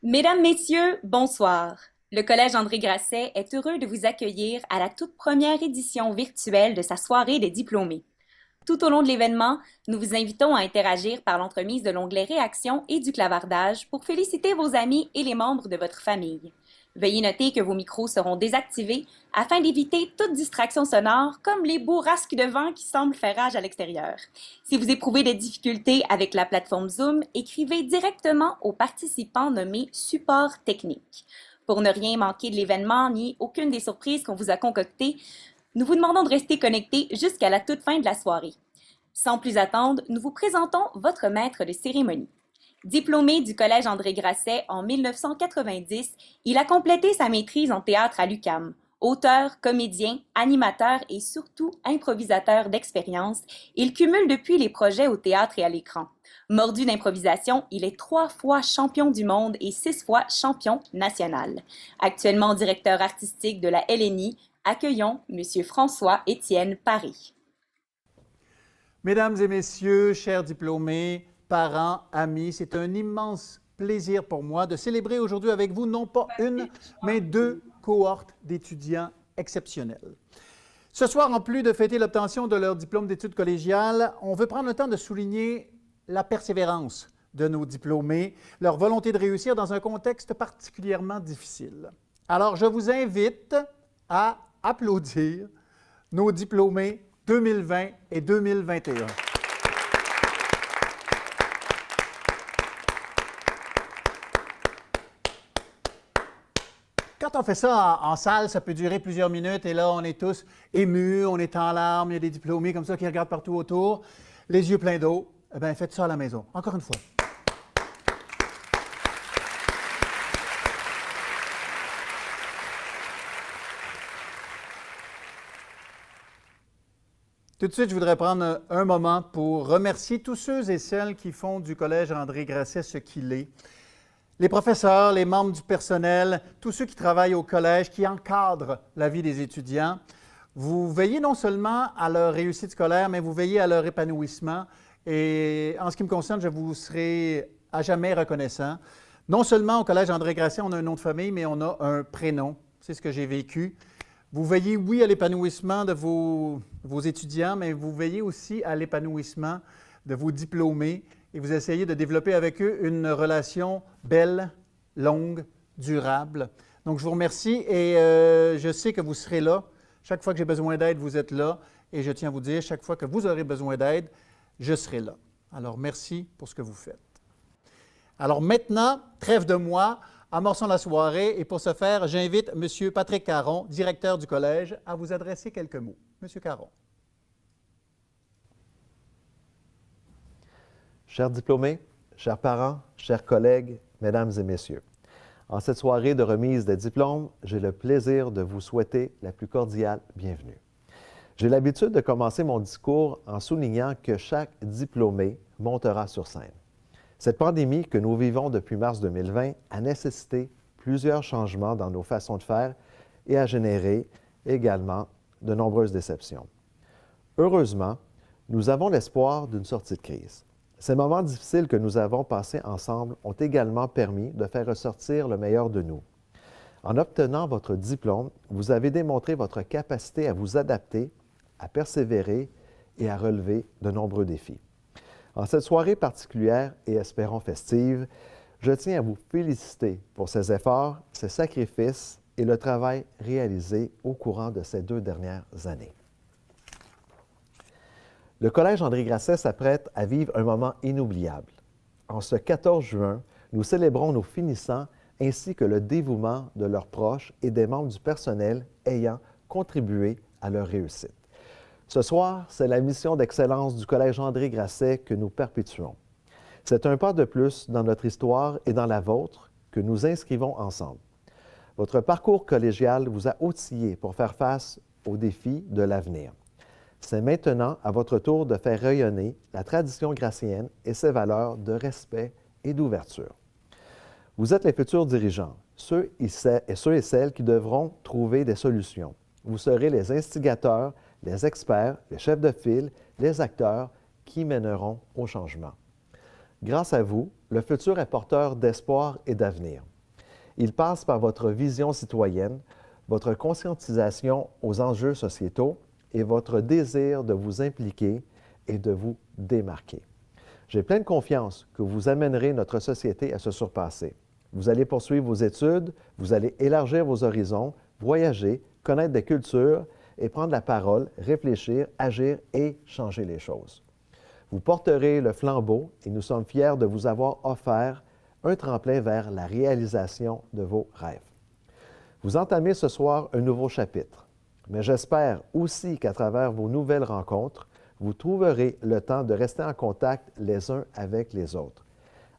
Mesdames, Messieurs, bonsoir. Le Collège André Grasset est heureux de vous accueillir à la toute première édition virtuelle de sa soirée des diplômés. Tout au long de l'événement, nous vous invitons à interagir par l'entremise de l'onglet Réactions et du clavardage pour féliciter vos amis et les membres de votre famille. Veuillez noter que vos micros seront désactivés afin d'éviter toute distraction sonore, comme les bourrasques de vent qui semblent faire rage à l'extérieur. Si vous éprouvez des difficultés avec la plateforme Zoom, écrivez directement aux participants nommés support technique. Pour ne rien manquer de l'événement ni aucune des surprises qu'on vous a concoctées, nous vous demandons de rester connectés jusqu'à la toute fin de la soirée. Sans plus attendre, nous vous présentons votre maître de cérémonie. Diplômé du Collège André Grasset en 1990, il a complété sa maîtrise en théâtre à l'UQAM. Auteur, comédien, animateur et surtout improvisateur d'expérience, il cumule depuis les projets au théâtre et à l'écran. Mordu d'improvisation, il est 3 fois champion du monde et 6 fois champion national. Actuellement directeur artistique de la LNI, accueillons M. François-Étienne Paris. Mesdames et messieurs, chers diplômés, parents, amis, c'est un immense plaisir pour moi de célébrer aujourd'hui avec vous non pas une, mais 2 cohortes d'étudiants exceptionnels. Ce soir, en plus de fêter l'obtention de leur diplôme d'études collégiales, on veut prendre le temps de souligner la persévérance de nos diplômés, leur volonté de réussir dans un contexte particulièrement difficile. Alors, je vous invite à applaudir nos diplômés 2020 et 2021. Quand on fait ça en salle, ça peut durer plusieurs minutes et là, on est tous émus, on est en larmes, il y a des diplômés comme ça qui regardent partout autour, les yeux pleins d'eau. Eh bien, faites ça à la maison. Encore une fois. Tout de suite, je voudrais prendre un moment pour remercier tous ceux et celles qui font du Collège André Grasset ce qu'il est. Les professeurs, les membres du personnel, tous ceux qui travaillent au collège, qui encadrent la vie des étudiants. Vous veillez non seulement à leur réussite scolaire, mais vous veillez à leur épanouissement. Et en ce qui me concerne, je vous serai à jamais reconnaissant. Non seulement au Collège André Grasset, on a un nom de famille, mais on a un prénom. C'est ce que j'ai vécu. Vous veillez, oui, à l'épanouissement de vos étudiants, mais vous veillez aussi à l'épanouissement de vos diplômés et vous essayez de développer avec eux une relation belle, longue, durable. Donc, je vous remercie et je sais que vous serez là. Chaque fois que j'ai besoin d'aide, vous êtes là. Et je tiens à vous dire, chaque fois que vous aurez besoin d'aide, je serai là. Alors, merci pour ce que vous faites. Alors maintenant, trêve de moi, amorçons la soirée et pour ce faire, j'invite M. Patrick Caron, directeur du collège, à vous adresser quelques mots. M. Caron. Chers diplômés, chers parents, chers collègues, mesdames et messieurs, en cette soirée de remise des diplômes, j'ai le plaisir de vous souhaiter la plus cordiale bienvenue. J'ai l'habitude de commencer mon discours en soulignant que chaque diplômé montera sur scène. Cette pandémie que nous vivons depuis mars 2020 a nécessité plusieurs changements dans nos façons de faire et a généré également de nombreuses déceptions. Heureusement, nous avons l'espoir d'une sortie de crise. Ces moments difficiles que nous avons passés ensemble ont également permis de faire ressortir le meilleur de nous. En obtenant votre diplôme, vous avez démontré votre capacité à vous adapter, à persévérer et à relever de nombreux défis. En cette soirée particulière et espérons festive, je tiens à vous féliciter pour ces efforts, ces sacrifices et le travail réalisé au courant de ces 2 dernières années. Le Collège André Grasset s'apprête à vivre un moment inoubliable. En ce 14 juin, nous célébrons nos finissants ainsi que le dévouement de leurs proches et des membres du personnel ayant contribué à leur réussite. Ce soir, c'est la mission d'excellence du Collège André Grasset que nous perpétuons. C'est un pas de plus dans notre histoire et dans la vôtre que nous inscrivons ensemble. Votre parcours collégial vous a outillé pour faire face aux défis de l'avenir. C'est maintenant à votre tour de faire rayonner la tradition grassienne et ses valeurs de respect et d'ouverture. Vous êtes les futurs dirigeants, ceux et celles qui devront trouver des solutions. Vous serez les instigateurs, les experts, les chefs de file, les acteurs qui mèneront au changement. Grâce à vous, le futur est porteur d'espoir et d'avenir. Il passe par votre vision citoyenne, votre conscientisation aux enjeux sociétaux et votre désir de vous impliquer et de vous démarquer. J'ai pleine confiance que vous amènerez notre société à se surpasser. Vous allez poursuivre vos études, vous allez élargir vos horizons, voyager, connaître des cultures et prendre la parole, réfléchir, agir et changer les choses. Vous porterez le flambeau et nous sommes fiers de vous avoir offert un tremplin vers la réalisation de vos rêves. Vous entamez ce soir un nouveau chapitre, mais j'espère aussi qu'à travers vos nouvelles rencontres, vous trouverez le temps de rester en contact les uns avec les autres.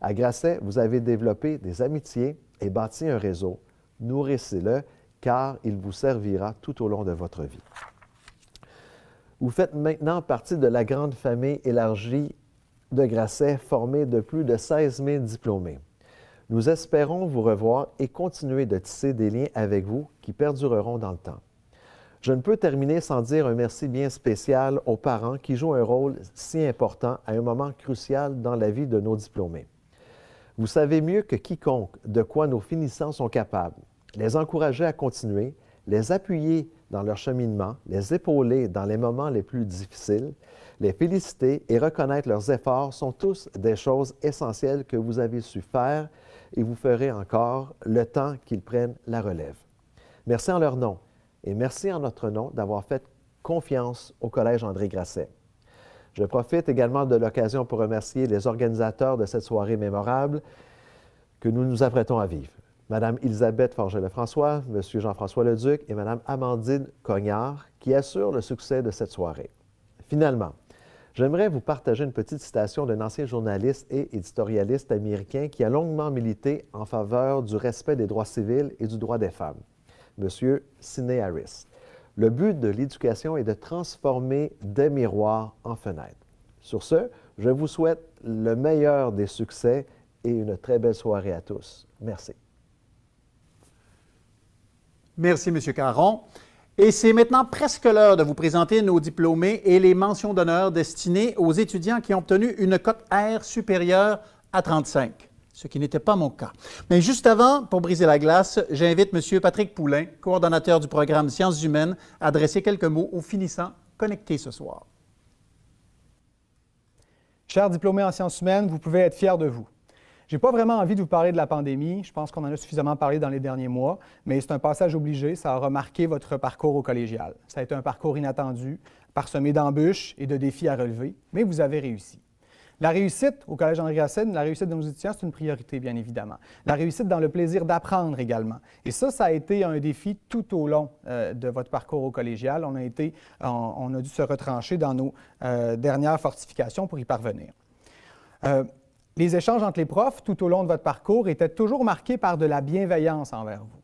À Grasset, vous avez développé des amitiés et bâti un réseau. Nourrissez-le, car il vous servira tout au long de votre vie. Vous faites maintenant partie de la grande famille élargie de Grasset, formée de plus de 16 000 diplômés. Nous espérons vous revoir et continuer de tisser des liens avec vous qui perdureront dans le temps. Je ne peux terminer sans dire un merci bien spécial aux parents qui jouent un rôle si important à un moment crucial dans la vie de nos diplômés. Vous savez mieux que quiconque de quoi nos finissants sont capables. Les encourager à continuer, les appuyer dans leur cheminement, les épauler dans les moments les plus difficiles, les féliciter et reconnaître leurs efforts sont tous des choses essentielles que vous avez su faire et vous ferez encore le temps qu'ils prennent la relève. Merci en leur nom et merci en notre nom d'avoir fait confiance au Collège André Grasset. Je profite également de l'occasion pour remercier les organisateurs de cette soirée mémorable que nous nous apprêtons à vivre. Mme Elisabeth Forget-Lefrançois, M. Jean-François Leduc et Mme Amandine Cognard, qui assurent le succès de cette soirée. Finalement, j'aimerais vous partager une petite citation d'un ancien journaliste et éditorialiste américain qui a longuement milité en faveur du respect des droits civils et du droit des femmes, M. Sidney Harris. Le but de l'éducation est de transformer des miroirs en fenêtres. Sur ce, je vous souhaite le meilleur des succès et une très belle soirée à tous. Merci. Merci, M. Caron. Et c'est maintenant presque l'heure de vous présenter nos diplômés et les mentions d'honneur destinées aux étudiants qui ont obtenu une cote R supérieure à 35, ce qui n'était pas mon cas. Mais juste avant, pour briser la glace, j'invite M. Patrick Poulain, coordonnateur du programme Sciences humaines, à adresser quelques mots aux finissants connectés ce soir. Chers diplômés en sciences humaines, vous pouvez être fiers de vous. Je n'ai pas vraiment envie de vous parler de la pandémie. Je pense qu'on en a suffisamment parlé dans les derniers mois, mais c'est un passage obligé. Ça a remarqué votre parcours au collégial. Ça a été un parcours inattendu, parsemé d'embûches et de défis à relever, mais vous avez réussi. La réussite au Collège André Grasset, la réussite de nos étudiants, c'est une priorité, bien évidemment. La réussite dans le plaisir d'apprendre également. Et ça a été un défi tout au long de votre parcours au collégial. On a dû se retrancher dans nos dernières fortifications pour y parvenir. Les échanges entre les profs tout au long de votre parcours étaient toujours marqués par de la bienveillance envers vous.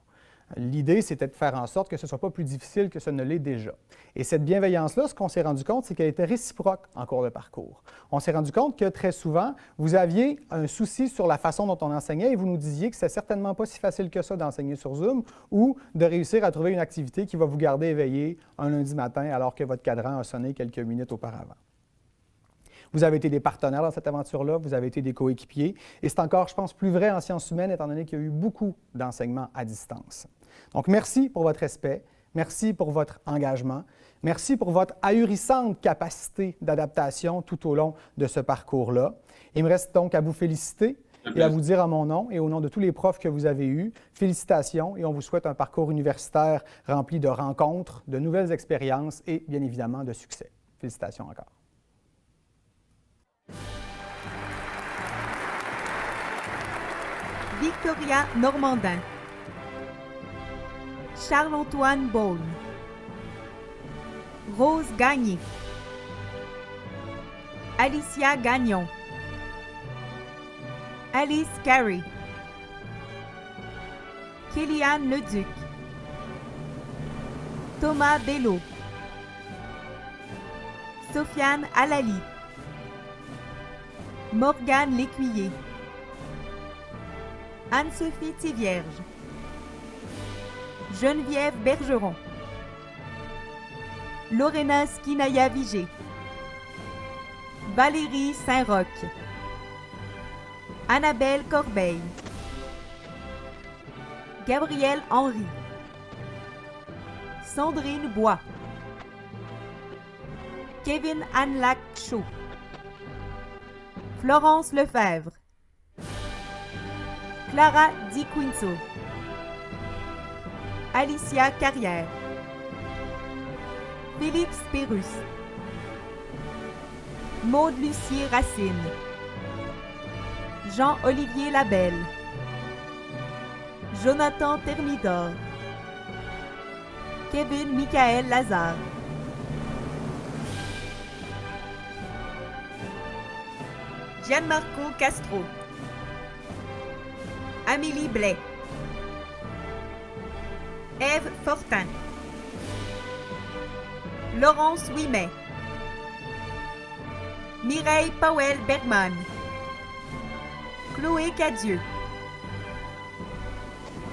L'idée, c'était de faire en sorte que ce ne soit pas plus difficile que ce ne l'est déjà. Et cette bienveillance-là, ce qu'on s'est rendu compte, c'est qu'elle était réciproque en cours de parcours. On s'est rendu compte que très souvent, vous aviez un souci sur la façon dont on enseignait et vous nous disiez que c'est certainement pas si facile que ça d'enseigner sur Zoom ou de réussir à trouver une activité qui va vous garder éveillé un lundi matin alors que votre cadran a sonné quelques minutes auparavant. Vous avez été des partenaires dans cette aventure-là, vous avez été des coéquipiers, et c'est encore, je pense, plus vrai en sciences humaines, étant donné qu'il y a eu beaucoup d'enseignements à distance. Donc, merci pour votre respect, merci pour votre engagement, merci pour votre ahurissante capacité d'adaptation tout au long de ce parcours-là. Il me reste donc à vous féliciter et à vous dire en mon nom et au nom de tous les profs que vous avez eus, félicitations, et on vous souhaite un parcours universitaire rempli de rencontres, de nouvelles expériences et, bien évidemment, de succès. Félicitations encore. Victoria Normandin, Charles-Antoine Beaune, Rose Gagné, Alicia Gagnon, Alice Carey, Kéliane Leduc, Thomas Bello, Sofiane Alali, Morgane Lécuyer, Anne-Sophie Thivierge, Geneviève Bergeron, Lorena Skinaya Vigé, Valérie Saint-Roch, Annabelle Corbeil, Gabriel Henry, Sandrine Bois, Kevin Anlac Chaud, Florence Lefebvre, Clara Di Quinto, Alicia Carrière, Félix Pérus, Maude Lucier Racine, Jean-Olivier Labelle, Jonathan Thermidor, Kevin Michael Lazare, Gianmarco Castro, Amélie Blais, Ève Fortin, Laurence Ouimet, Mireille Powell-Bergman, Chloé Cadieux,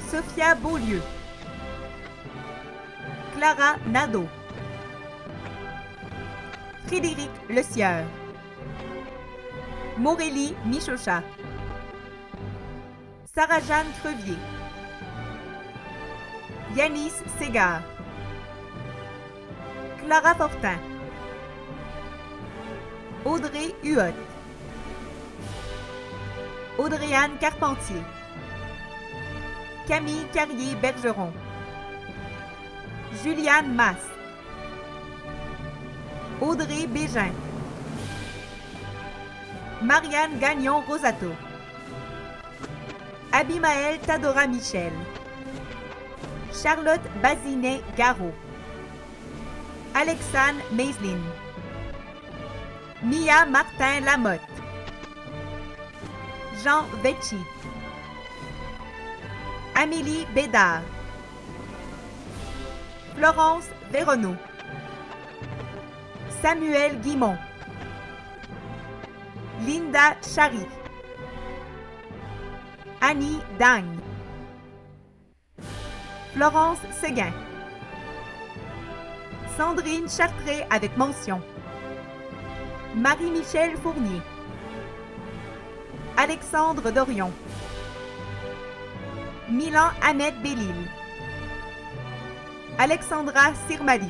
Sophia Beaulieu, Clara Nadeau, Frédéric Lecieur, Maurélie Michocha, Sarah-Jeanne Crevier, Yanis Ségard, Clara Fortin, Audrey Huot, Audrey-Anne Carpentier, Camille Carrier-Bergeron, Juliane Masse, Audrey Bégin, Marianne Gagnon-Rosato, Abimaël Tadora Michel, Charlotte Bazinet-Garot, Alexandre Meislin, Mia Martin Lamotte, Jean Vecchi, Amélie Bédard, Florence Véronneau, Samuel Guimont, Linda Chary, Annie Dagne, Florence Séguin, Sandrine Chartré avec mention, Marie-Michel Fournier, Alexandre Dorion, Milan Ahmed Bellil, Alexandra Sirmalis,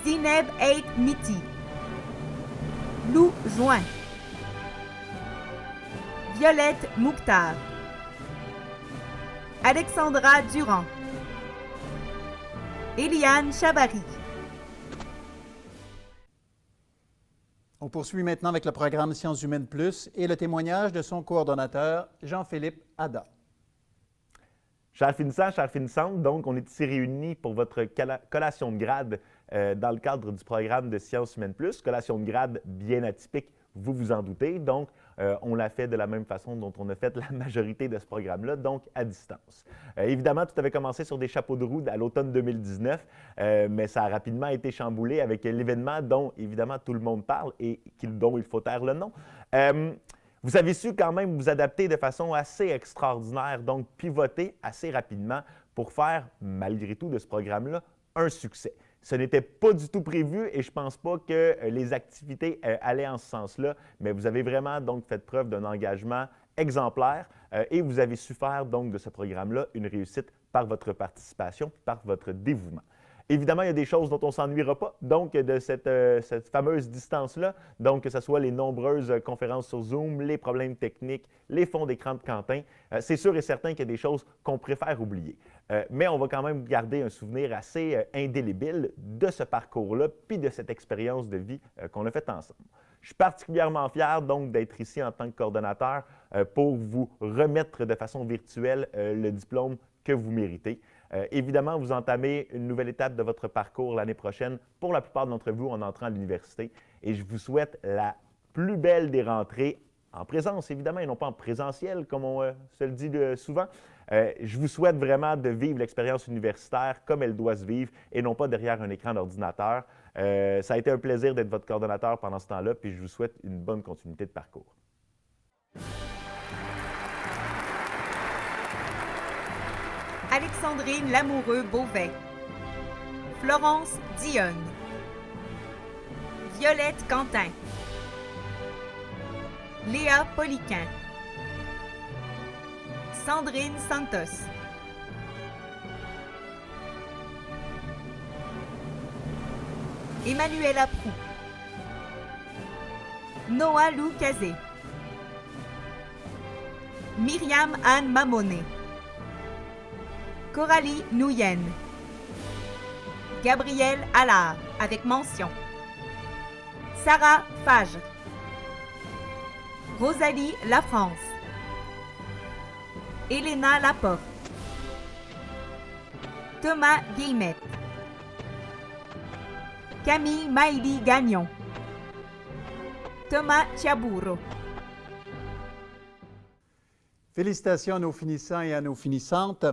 Zineb Eid Miti, Lou Join, Violette Mouktar, Alexandra Durand, Eliane Chabary. On poursuit maintenant avec le programme Sciences humaines plus et le témoignage de son coordonnateur, Jean-Philippe Hadda. Chers finissants, chères finissantes, donc on est ici réunis pour votre collation de grade dans le cadre du programme de Sciences humaines plus, collation de grade bien atypique, vous vous en doutez. Donc, on l'a fait de la même façon dont on a fait la majorité de ce programme-là, donc à distance. Évidemment, tout avait commencé sur des chapeaux de roue à l'automne 2019, mais ça a rapidement été chamboulé avec l'événement dont, évidemment, tout le monde parle et dont il faut taire le nom. Vous avez su quand même vous adapter de façon assez extraordinaire, donc pivoter assez rapidement pour faire, malgré tout, de ce programme-là, un succès. Ce n'était pas du tout prévu et je ne pense pas que les activités allaient en ce sens-là, mais vous avez vraiment donc fait preuve d'un engagement exemplaire et vous avez su faire donc de ce programme-là une réussite par votre participation, par votre dévouement. Évidemment, il y a des choses dont on ne s'ennuiera pas, donc de cette fameuse distance-là, donc que ce soit les nombreuses conférences sur Zoom, les problèmes techniques, les fonds d'écran de Quentin, c'est sûr et certain qu'il y a des choses qu'on préfère oublier. Mais on va quand même garder un souvenir assez indélébile de ce parcours-là, puis de cette expérience de vie qu'on a faite ensemble. Je suis particulièrement fier donc d'être ici en tant que coordonnateur pour vous remettre de façon virtuelle le diplôme que vous méritez. Évidemment, vous entamez une nouvelle étape de votre parcours l'année prochaine, pour la plupart d'entre vous en entrant à l'université. Et je vous souhaite la plus belle des rentrées, en présence évidemment, et non pas en présentiel, comme on se le dit souvent. Je vous souhaite vraiment de vivre l'expérience universitaire comme elle doit se vivre et non pas derrière un écran d'ordinateur. Ça a été un plaisir d'être votre coordonnateur pendant ce temps-là, puis je vous souhaite une bonne continuité de parcours. Alexandrine Lamoureux-Beauvais, Florence Dionne, Violette Quentin, Léa Poliquin, Sandrine Santos. Emmanuela Prou. Noah Lou Kazé. Myriam Anne Mamonet. Coralie Nouyen. Gabrielle Allard, avec mention. Sarah Fage. Rosalie Lafrance. Elena Laporte. Thomas Guillemette. Camille Maïli Gagnon. Thomas Chiaburro. Félicitations à nos finissants et à nos finissantes.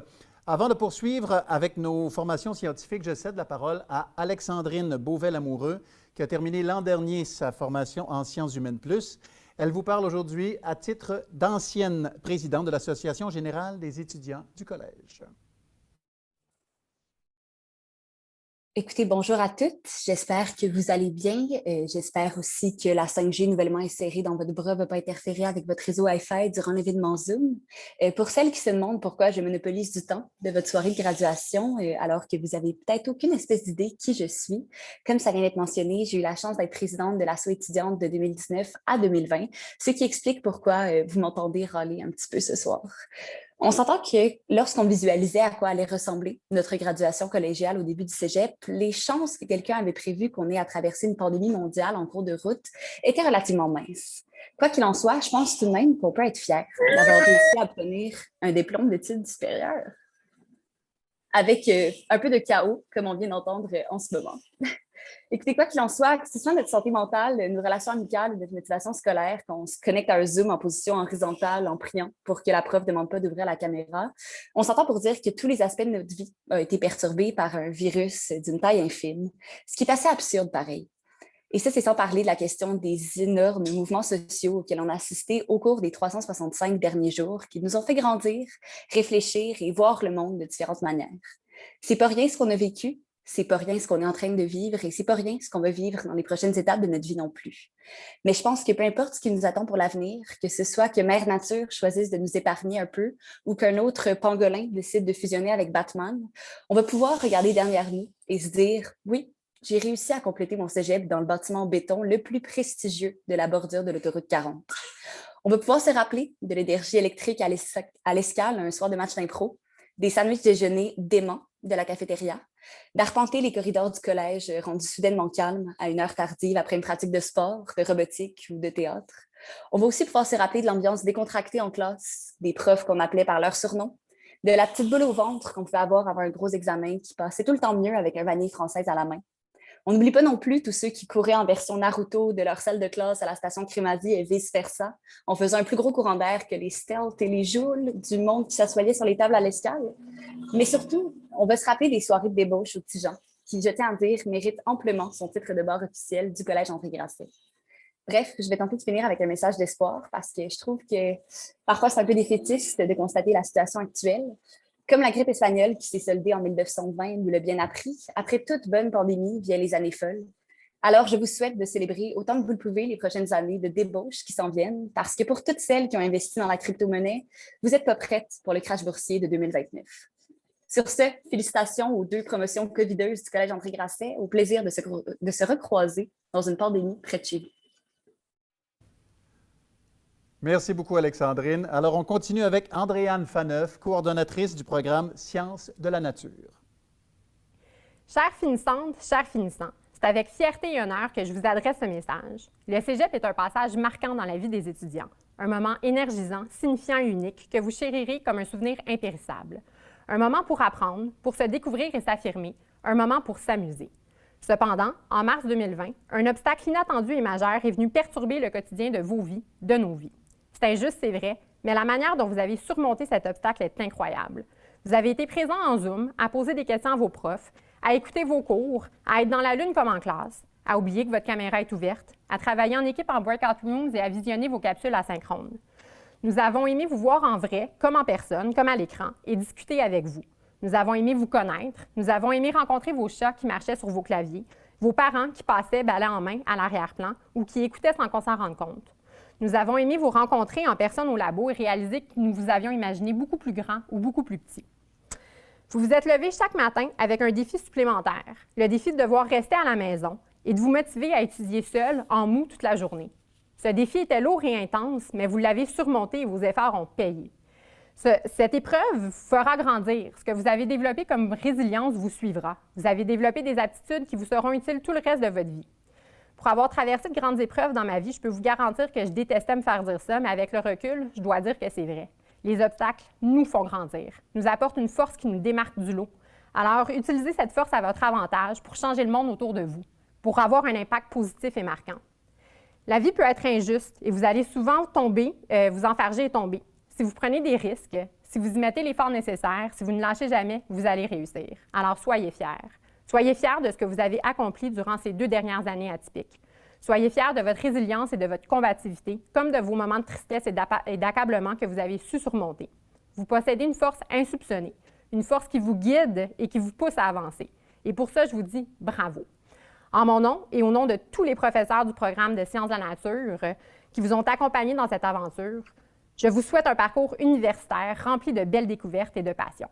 Avant de poursuivre avec nos formations scientifiques, je cède la parole à Alexandrine Beauvais-Lamoureux, qui a terminé l'an dernier sa formation en sciences humaines plus. Elle vous parle aujourd'hui à titre d'ancienne présidente de l'Association générale des étudiants du Collège. Écoutez, bonjour à toutes. J'espère que vous allez bien. J'espère aussi que la 5G nouvellement insérée dans votre bras ne va pas interférer avec votre réseau Wi-Fi durant l'événement Zoom. Pour celles qui se demandent pourquoi je monopolise du temps de votre soirée de graduation, alors que vous n'avez peut-être aucune espèce d'idée qui je suis, comme ça vient d'être mentionné, j'ai eu la chance d'être présidente de l'Asso étudiante de 2019 à 2020, ce qui explique pourquoi vous m'entendez râler un petit peu ce soir. On s'entend que lorsqu'on visualisait à quoi allait ressembler notre graduation collégiale au début du cégep, les chances que quelqu'un avait prévu qu'on ait à traverser une pandémie mondiale en cours de route étaient relativement minces. Quoi qu'il en soit, je pense tout de même qu'on peut être fier d'avoir réussi à obtenir un diplôme d'études supérieures avec un peu de chaos, comme on vient d'entendre en ce moment. Écoutez, quoi qu'il en soit, que ce soit notre santé mentale, nos relations amicales ou notre motivation scolaire, qu'on se connecte à un Zoom en position horizontale en priant pour que la prof ne demande pas d'ouvrir la caméra, on s'entend pour dire que tous les aspects de notre vie ont été perturbés par un virus d'une taille infime, ce qui est assez absurde pareil. Et ça, c'est sans parler de la question des énormes mouvements sociaux auxquels on a assisté au cours des 365 derniers jours qui nous ont fait grandir, réfléchir et voir le monde de différentes manières. C'est pas rien ce qu'on a vécu, c'est pas rien ce qu'on est en train de vivre et c'est pas rien ce qu'on va vivre dans les prochaines étapes de notre vie non plus. Mais je pense que peu importe ce qui nous attend pour l'avenir, que ce soit que Mère Nature choisisse de nous épargner un peu ou qu'un autre pangolin décide de fusionner avec Batman, on va pouvoir regarder derrière nous et se dire « Oui, j'ai réussi à compléter mon cégep dans le bâtiment en béton le plus prestigieux de la bordure de l'autoroute 40. » On va pouvoir se rappeler de l'énergie électrique à l'escale un soir de match d'impro, des sandwichs déjeuner déments de la cafétéria, d'arpenter les corridors du collège rendus soudainement calmes à une heure tardive après une pratique de sport, de robotique ou de théâtre. On va aussi pouvoir se rappeler de l'ambiance décontractée en classe, des profs qu'on appelait par leur surnom, de la petite boule au ventre qu'on pouvait avoir avant un gros examen qui passait tout le temps mieux avec un vanille française à la main. On n'oublie pas non plus tous ceux qui couraient en version Naruto de leur salle de classe à la station Crémazie et vice-versa, en faisant un plus gros courant d'air que les stealths et les joules du monde qui s'assoyaient sur les tables à l'escale. Mais surtout, on va se rappeler des soirées de débauche au Petit Jean, qui, je tiens à dire, mérite amplement son titre de barre officiel du Collège André Grasset. Bref, je vais tenter de finir avec un message d'espoir parce que je trouve que parfois c'est un peu défaitiste de constater la situation actuelle. Comme la grippe espagnole qui s'est soldée en 1920 nous l'a bien appris, après toute bonne pandémie vient les années folles. Alors, je vous souhaite de célébrer autant que vous le pouvez les prochaines années de débauche qui s'en viennent, parce que pour toutes celles qui ont investi dans la crypto-monnaie, vous n'êtes pas prêtes pour le crash boursier de 2029. Sur ce, félicitations aux 2 promotions covideuses du Collège André Grasset, au plaisir de se recroiser dans une pandémie près de chez vous. Merci beaucoup, Alexandrine. Alors, on continue avec Andréane Faneuf, coordonnatrice du programme Sciences de la nature. Chères finissantes, chers finissants, c'est avec fierté et honneur que je vous adresse ce message. Le cégep est un passage marquant dans la vie des étudiants, un moment énergisant, signifiant et unique que vous chérirez comme un souvenir impérissable. Un moment pour apprendre, pour se découvrir et s'affirmer, un moment pour s'amuser. Cependant, en mars 2020, un obstacle inattendu et majeur est venu perturber le quotidien de vos vies, de nos vies. C'est injuste, c'est vrai, mais la manière dont vous avez surmonté cet obstacle est incroyable. Vous avez été présent en Zoom, à poser des questions à vos profs, à écouter vos cours, à être dans la lune comme en classe, à oublier que votre caméra est ouverte, à travailler en équipe en breakout rooms et à visionner vos capsules asynchrones. Nous avons aimé vous voir en vrai, comme en personne, comme à l'écran, et discuter avec vous. Nous avons aimé vous connaître, nous avons aimé rencontrer vos chats qui marchaient sur vos claviers, vos parents qui passaient balai en main à l'arrière-plan ou qui écoutaient sans qu'on s'en rende compte. Nous avons aimé vous rencontrer en personne au labo et réaliser que nous vous avions imaginé beaucoup plus grand ou beaucoup plus petit. Vous vous êtes levé chaque matin avec un défi supplémentaire, le défi de devoir rester à la maison et de vous motiver à étudier seul, en mou, toute la journée. Ce défi était lourd et intense, mais vous l'avez surmonté et vos efforts ont payé. Cette épreuve vous fera grandir. Ce que vous avez développé comme résilience vous suivra. Vous avez développé des aptitudes qui vous seront utiles tout le reste de votre vie. Pour avoir traversé de grandes épreuves dans ma vie, je peux vous garantir que je détestais me faire dire ça, mais avec le recul, je dois dire que c'est vrai. Les obstacles nous font grandir, nous apportent une force qui nous démarque du lot. Alors, utilisez cette force à votre avantage pour changer le monde autour de vous, pour avoir un impact positif et marquant. La vie peut être injuste et vous allez souvent tomber, vous enfarger et tomber. Si vous prenez des risques, si vous y mettez l'effort nécessaire, si vous ne lâchez jamais, vous allez réussir. Alors, soyez fiers. Soyez fiers de ce que vous avez accompli durant ces 2 dernières années atypiques. Soyez fiers de votre résilience et de votre combativité, comme de vos moments de tristesse et d'accablement que vous avez su surmonter. Vous possédez une force insoupçonnée, une force qui vous guide et qui vous pousse à avancer. Et pour ça, je vous dis bravo. En mon nom et au nom de tous les professeurs du programme de Sciences de la nature qui vous ont accompagnés dans cette aventure, je vous souhaite un parcours universitaire rempli de belles découvertes et de passion.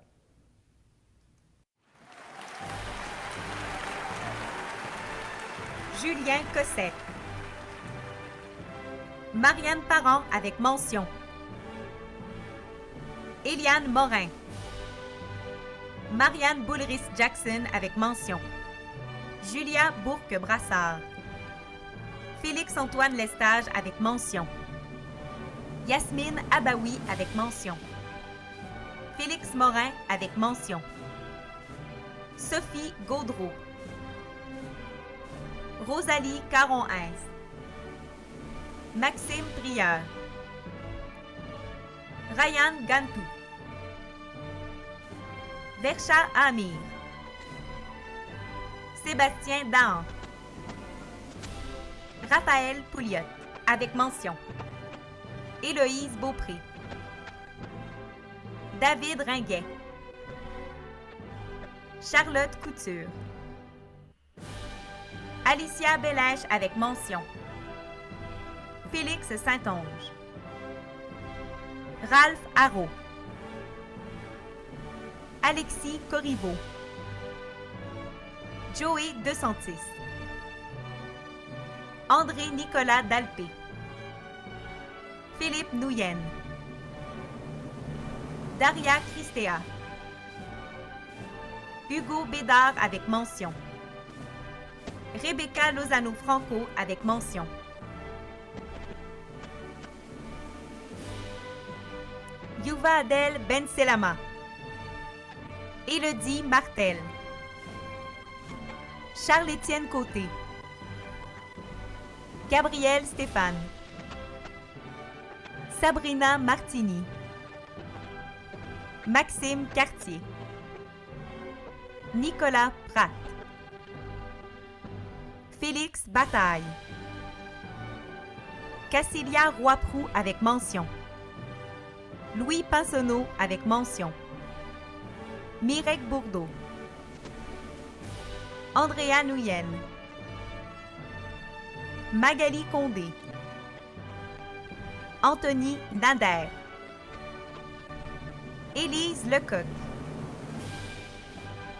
Julien Cossette. Marianne Parent avec mention. Eliane Morin. Marianne Boulris-Jackson avec mention. Julia Bourque-Brassard. Félix-Antoine Lestage avec mention. Yasmine Abaoui avec mention. Félix Morin avec mention. Sophie Gaudreau. Rosalie Caron-Hins. Maxime Prieur. Ryan Gantou. Versha Amir. Sébastien Dahan. Raphaël Pouliot, avec mention. Héloïse Beaupré. David Ringuet. Charlotte Couture. Alicia Bellèche avec mention. Félix Saint-Onge. Ralph Haro. Alexis Corriveau. Joey DeSantis. André Nicolas Dalpé. Philippe Nouyen. Daria Christea. Hugo Bédard avec mention. Rebecca Lozano-Franco avec mention. Youva Adel Ben-Selama. Élodie Martel. Charles-Étienne Côté. Gabriel Stéphane. Sabrina Martini. Maxime Cartier. Nicolas Pratt. Félix Bataille. Cassilia Roy-Proux avec mention. Louis Pinsonneau avec mention. Mirek Bourdeau. Andrea Nouyen. Magali Condé. Anthony Nader. Élise Lecoq.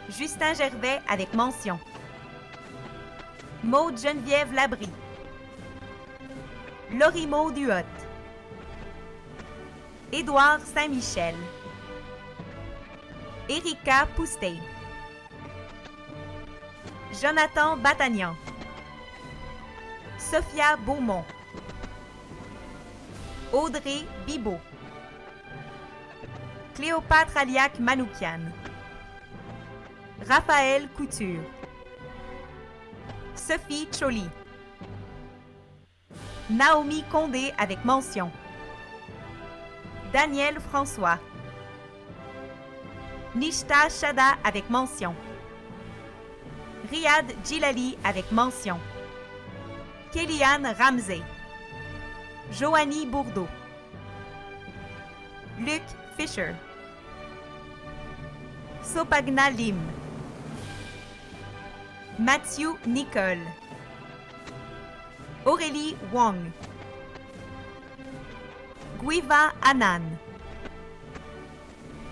Justin Gervais avec mention. Maude Geneviève Labrie. Laurie Maud Huot. Édouard Saint-Michel. Erika Poustey. Jonathan Batagnan. Sophia Beaumont. Audrey Bibot. Cléopâtre Aliac Manoukian. Raphaël Couture. Sophie Choli. Naomi Condé avec mention. Daniel François. Nishta Chada avec mention. Riyad Djilali avec mention. Kéliane Ramsey. Joanie Bourdeau. Luc Fischer. Sopagna Lim. Mathieu Nicole. Aurélie Wong. Guiva Anan.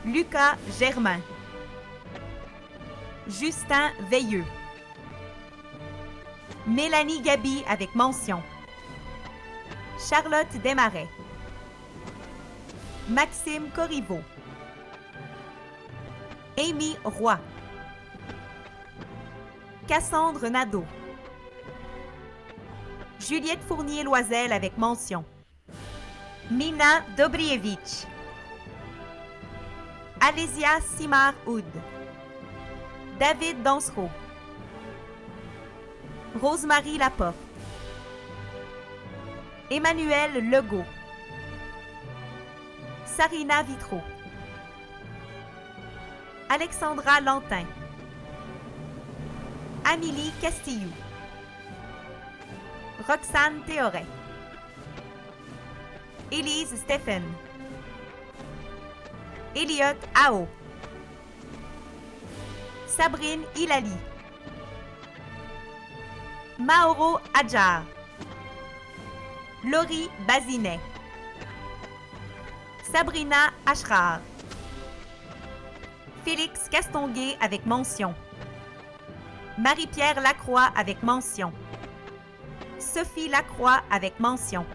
Lucas Germain. Justin Veilleux. Mélanie Gaby avec mention. Charlotte Desmarais. Maxime Corriveau. Amy Roy. Cassandre Nadeau. Juliette Fournier-Loisel avec mention. Mina Dobrievich. Alésia Simard-Houd. David Dansereau. Rosemary Laporte. Emmanuel Legault. Sarina Vitreau. Alexandra Lantin. Amélie Castillou. Roxane Théoret. Élise Stephen. Elliot Ao. Sabrine Hilali. Mauro Adjar. Laurie Bazinet. Sabrina Ashrar. Félix Castonguay avec mention. Marie-Pierre Lacroix avec mention. Sophie Lacroix avec mention.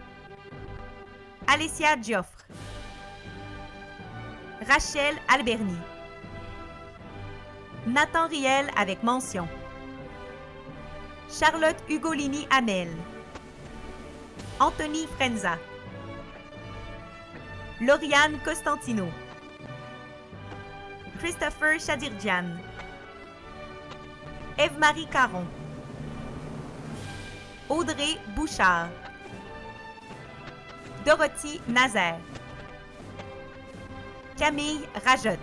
Alessia Dioffre. Rachel Alberni. Nathan Riel avec mention. Charlotte Ugolini Hamel. Anthony Frenza. Lauriane Costantino. Christopher Chadirjian. Ève-Marie Caron. Audrey Bouchard. Dorothy Nazaire. Camille Rajotte.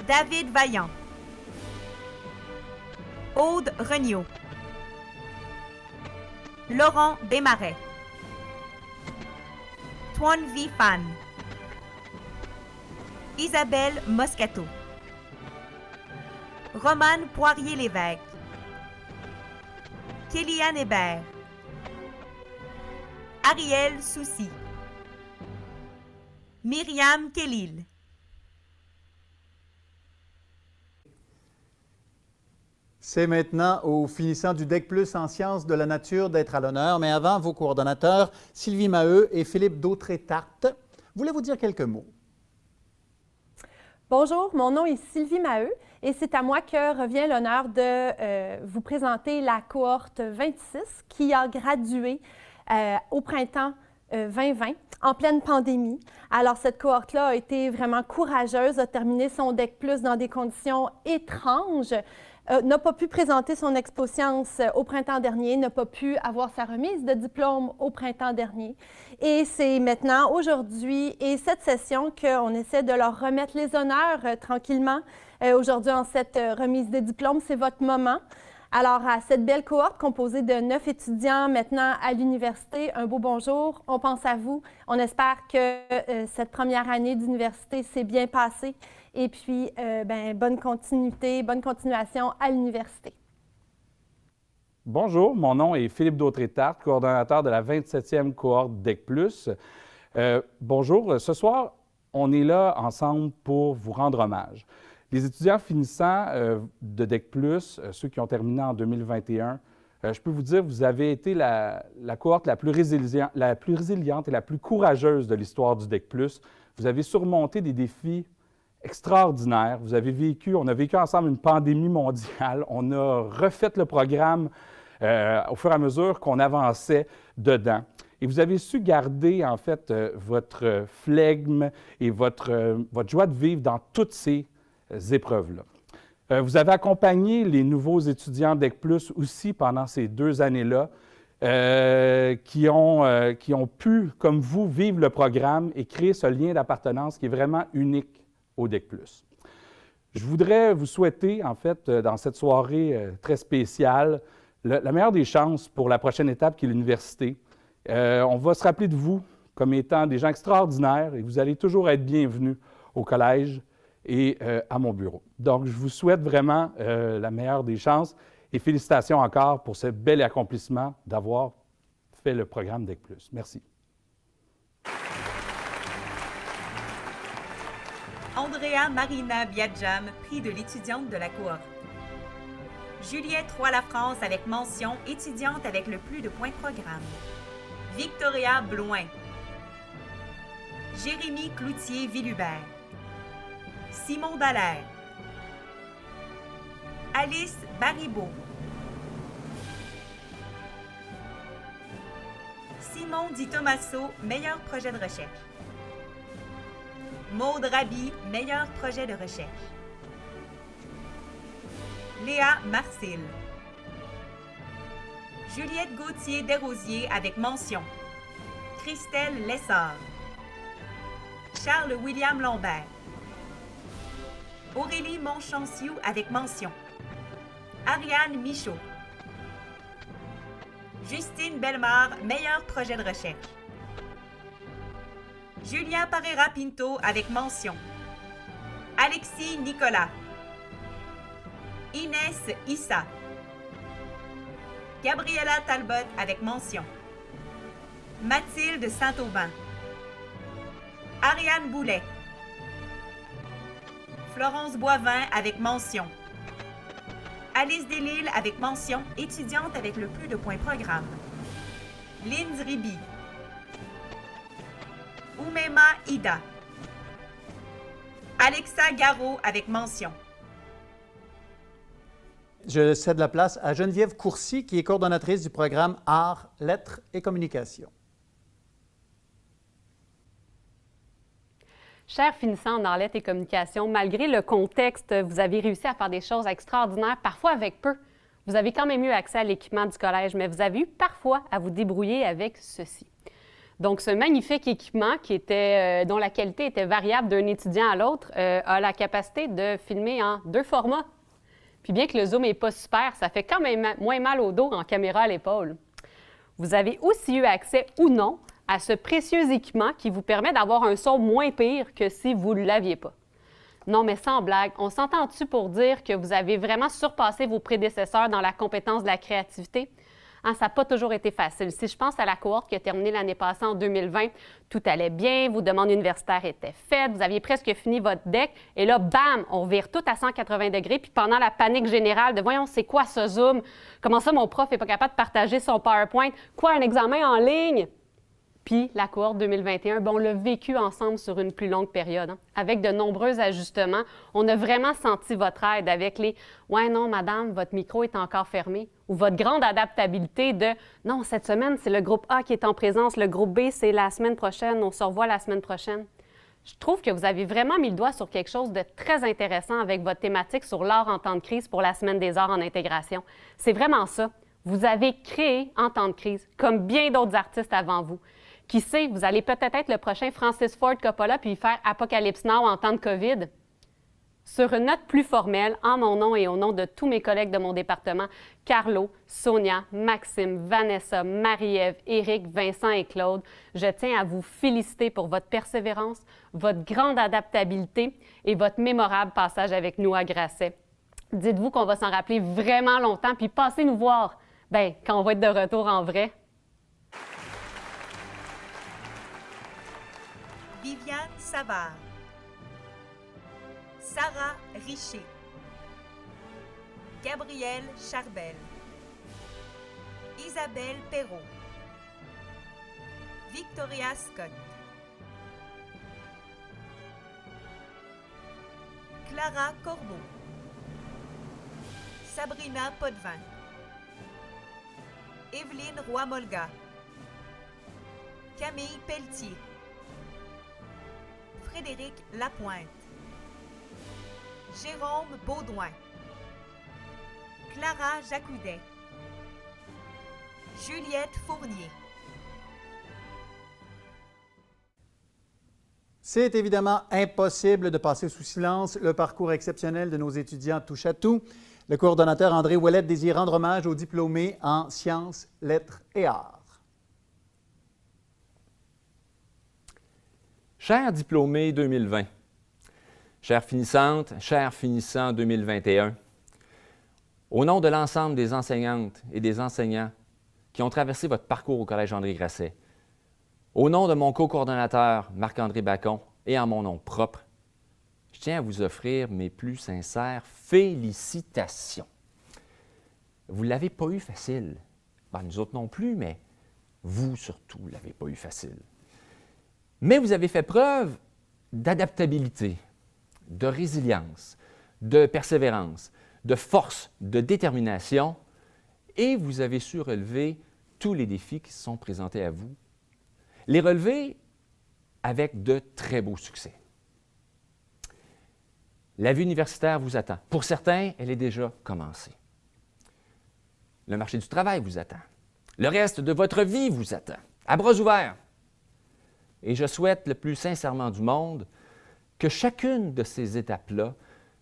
David Vaillant. Aude Regnault. Laurent Desmarais. Toine V. Fan. Isabelle Moscato. Romane Poirier-Lévesque. Kéliane Hébert. Ariel Soucy. Myriam Kellil. C'est maintenant aux finissants du DEC Plus en sciences de la nature d'être à l'honneur, mais avant, vos coordonnateurs, Sylvie Maheu et Philippe Dautré-Tarte, voulez-vous dire quelques mots? Bonjour, mon nom est Sylvie Maheu et c'est à moi que revient l'honneur de vous présenter la cohorte 26 qui a gradué au printemps 2020, en pleine pandémie. Alors, cette cohorte-là a été vraiment courageuse, a terminé son DEC Plus dans des conditions étranges, n'a pas pu présenter son expo science au printemps dernier, n'a pas pu avoir sa remise de diplôme au printemps dernier. Et c'est maintenant, aujourd'hui et cette session qu'on essaie de leur remettre les honneurs tranquillement. Aujourd'hui, en cette remise de diplôme, c'est votre moment. Alors, à cette belle cohorte composée de 9 étudiants maintenant à l'université, un beau bonjour. On pense à vous. On espère que cette première année d'université s'est bien passée. Et puis, bonne continuation à l'université. Bonjour, mon nom est Philippe Dautré-Tarte, coordonnateur de la 27e cohorte DEC+. Bonjour, ce soir, on est là ensemble pour vous rendre hommage. Les étudiants finissants de DEC+, ceux qui ont terminé en 2021, je peux vous dire que vous avez été la cohorte la plus résiliente et la plus courageuse de l'histoire du DEC+. Vous avez surmonté des défis extraordinaires. On a vécu ensemble une pandémie mondiale. On a refait le programme au fur et à mesure qu'on avançait dedans. Et vous avez su garder, en fait, votre flegme et votre joie de vivre dans toutes ces épreuves-là. Vous avez accompagné les nouveaux étudiants DEC+ aussi pendant ces 2 années-là, qui ont pu, comme vous, vivre le programme et créer ce lien d'appartenance qui est vraiment unique au DEC+. Je voudrais vous souhaiter, en fait, dans cette soirée très spéciale, la meilleure des chances pour la prochaine étape qui est l'université. On va se rappeler de vous comme étant des gens extraordinaires et vous allez toujours être bienvenus au collège et à mon bureau. Donc, je vous souhaite vraiment la meilleure des chances et félicitations encore pour ce bel accomplissement d'avoir fait le programme DEC+. Merci. Andrea Marina Biadjam, prix de l'étudiante de la cohorte. Juliette Roy-Lafrance avec mention étudiante avec le plus de points de programme. Victoria Bloin. Jérémy Cloutier-Villubert. Simon Dallaire. Alice Baribeau. Simon Di Tommaso, meilleur projet de recherche. Maude Raby, meilleur projet de recherche. Léa Marcil. Juliette Gauthier-Desrosiers avec mention. Christelle Lessard. Charles-William Lambert. Aurélie Monchanciou avec mention. Ariane Michaud. Justine Bellemare, meilleur projet de recherche. Julien Parera Pinto avec mention. Alexis Nicolas. Inès Issa. Gabriela Talbot avec mention. Mathilde Saint-Aubin. Ariane Boulet. Florence Boivin avec mention. Alice Delisle avec mention, étudiante avec le plus de points programme. Lynn Riby. Oumema Ida. Alexa Garot avec mention. Je cède la place à Geneviève Courcy, qui est coordonnatrice du programme Arts, Lettres et Communication. Chers finissants en lettres et communications, malgré le contexte, vous avez réussi à faire des choses extraordinaires, parfois avec peu. Vous avez quand même eu accès à l'équipement du collège, mais vous avez eu parfois à vous débrouiller avec ceci. Donc, ce magnifique équipement dont la qualité était variable d'un étudiant à l'autre a la capacité de filmer en 2 formats. Puis bien que le zoom n'est pas super, ça fait quand même moins mal au dos en caméra à l'épaule. Vous avez aussi eu accès ou non à ce précieux équipement qui vous permet d'avoir un son moins pire que si vous ne l'aviez pas. Non, mais sans blague, on s'entend-tu pour dire que vous avez vraiment surpassé vos prédécesseurs dans la compétence de la créativité? Hein, ça n'a pas toujours été facile. Si je pense à la cohorte qui a terminé l'année passée en 2020, tout allait bien, vos demandes universitaires étaient faites, vous aviez presque fini votre deck, et là, bam, on vire tout à 180 degrés, puis pendant la panique générale de « Voyons, c'est quoi ce Zoom? Comment ça, mon prof n'est pas capable de partager son PowerPoint? Quoi, un examen en ligne? » Puis la cohorte 2021, on l'a vécu ensemble sur une plus longue période, hein, avec de nombreux ajustements. On a vraiment senti votre aide avec les « Ouais, non, madame, votre micro est encore fermé » ou votre grande adaptabilité de « Non, cette semaine, c'est le groupe A qui est en présence, le groupe B, c'est la semaine prochaine, on se revoit la semaine prochaine. » Je trouve que vous avez vraiment mis le doigt sur quelque chose de très intéressant avec votre thématique sur l'art en temps de crise pour la Semaine des arts en intégration. C'est vraiment ça. Vous avez créé en temps de crise, comme bien d'autres artistes avant vous. Qui sait, vous allez peut-être être le prochain Francis Ford Coppola puis faire Apocalypse Now en temps de COVID. Sur une note plus formelle, en mon nom et au nom de tous mes collègues de mon département, Carlo, Sonia, Maxime, Vanessa, Marie-Ève, Éric, Vincent et Claude, je tiens à vous féliciter pour votre persévérance, votre grande adaptabilité et votre mémorable passage avec nous à Grasset. Dites-vous qu'on va s'en rappeler vraiment longtemps, puis passez nous voir, quand on va être de retour en vrai. Viviane Savard. Sarah Richer. Gabrielle Charbel. Isabelle Perrault. Victoria Scott. Clara Corbeau. Sabrina Potvin. Evelyne Roy-Molga. Camille Pelletier. Frédéric Lapointe. Jérôme Baudouin. Clara Jacoudet. Juliette Fournier. C'est évidemment impossible de passer sous silence le parcours exceptionnel de nos étudiants touche à tout. Le coordonnateur André Ouellette désire rendre hommage aux diplômés en sciences, lettres et arts. Chers diplômés 2020, chères finissantes, chers finissants 2021, au nom de l'ensemble des enseignantes et des enseignants qui ont traversé votre parcours au Collège André Grasset, au nom de mon co-coordonnateur Marc-André Bacon et en mon nom propre, je tiens à vous offrir mes plus sincères félicitations. Vous ne l'avez pas eu facile. Ben, nous autres non plus, mais vous surtout ne l'avez pas eu facile. Mais vous avez fait preuve d'adaptabilité, de résilience, de persévérance, de force, de détermination, et vous avez su relever tous les défis qui se sont présentés à vous. Les relever avec de très beaux succès. La vie universitaire vous attend. Pour certains, elle est déjà commencée. Le marché du travail vous attend. Le reste de votre vie vous attend, à bras ouverts. Et je souhaite le plus sincèrement du monde que chacune de ces étapes-là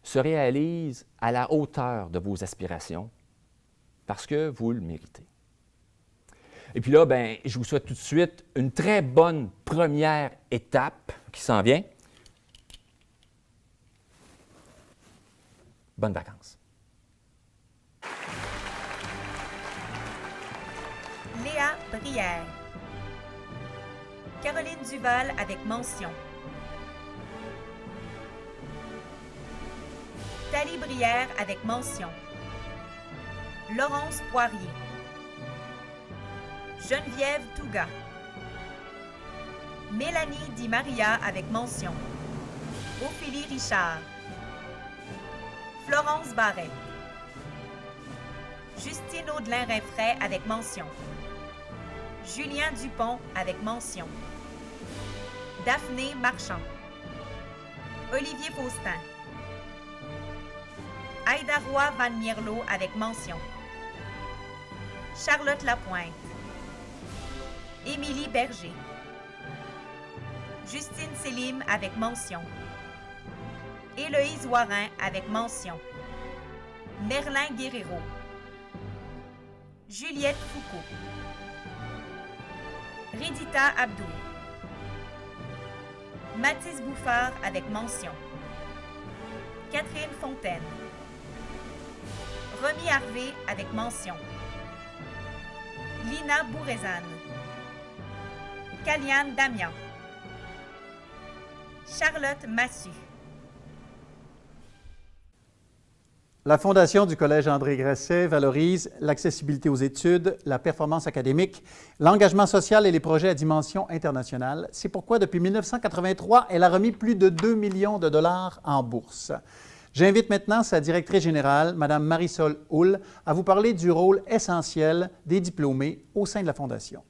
se réalise à la hauteur de vos aspirations, parce que vous le méritez. Et puis là, ben, je vous souhaite tout de suite une très bonne première étape qui s'en vient. Bonnes vacances. Léa Brière. Caroline Duval avec mention. Thalie Brière avec mention. Laurence Poirier. Geneviève Touga. Mélanie Di Maria avec mention. Ophélie Richard. Florence Barret. Justine Audelin-Rinfray avec mention. Julien Dupont avec mention. Daphné Marchand. Olivier Faustin. Aïda Roy Van Mierlo avec mention. Charlotte Lapointe. Émilie Berger. Justine Selim avec mention. Héloïse Warin avec mention. Merlin Guerrero. Juliette Foucault. Redita Abdou. Mathis Bouffard avec mention. Catherine Fontaine. Romy Harvey avec mention. Lina Bourezane. Kaliane Damian. Charlotte Massu. La Fondation du Collège André Grasset valorise l'accessibilité aux études, la performance académique, l'engagement social et les projets à dimension internationale. C'est pourquoi, depuis 1983, elle a remis plus de 2 millions de dollars en bourse. J'invite maintenant sa directrice générale, Mme Marisol Hull, à vous parler du rôle essentiel des diplômés au sein de la Fondation.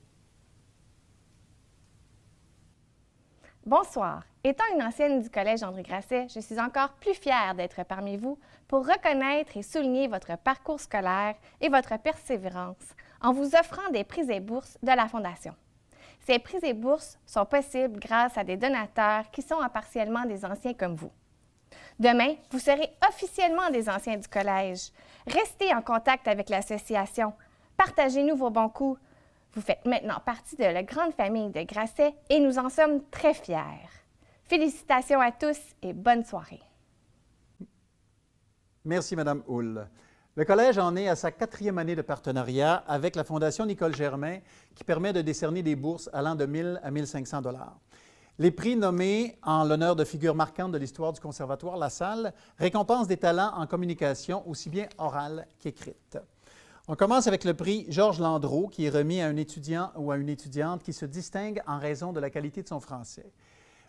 Bonsoir. Étant une ancienne du Collège André Grasset, je suis encore plus fière d'être parmi vous pour reconnaître et souligner votre parcours scolaire et votre persévérance en vous offrant des prix et bourses de la Fondation. Ces prix et bourses sont possibles grâce à des donateurs qui sont partiellement des anciens comme vous. Demain, vous serez officiellement des anciens du Collège. Restez en contact avec l'association. Partagez-nous vos bons coups. Vous faites maintenant partie de la grande famille de Grasset et nous en sommes très fiers. Félicitations à tous et bonne soirée. Merci, Mme Hull. Le Collège en est à sa 4e année de partenariat avec la Fondation Nicole Germain qui permet de décerner des bourses allant de 1 000 à 1 500 $. Les prix nommés en l'honneur de figures marquantes de l'histoire du Conservatoire La Salle récompensent des talents en communication aussi bien orale qu'écrite. On commence avec le prix Georges Landreau qui est remis à un étudiant ou à une étudiante qui se distingue en raison de la qualité de son français.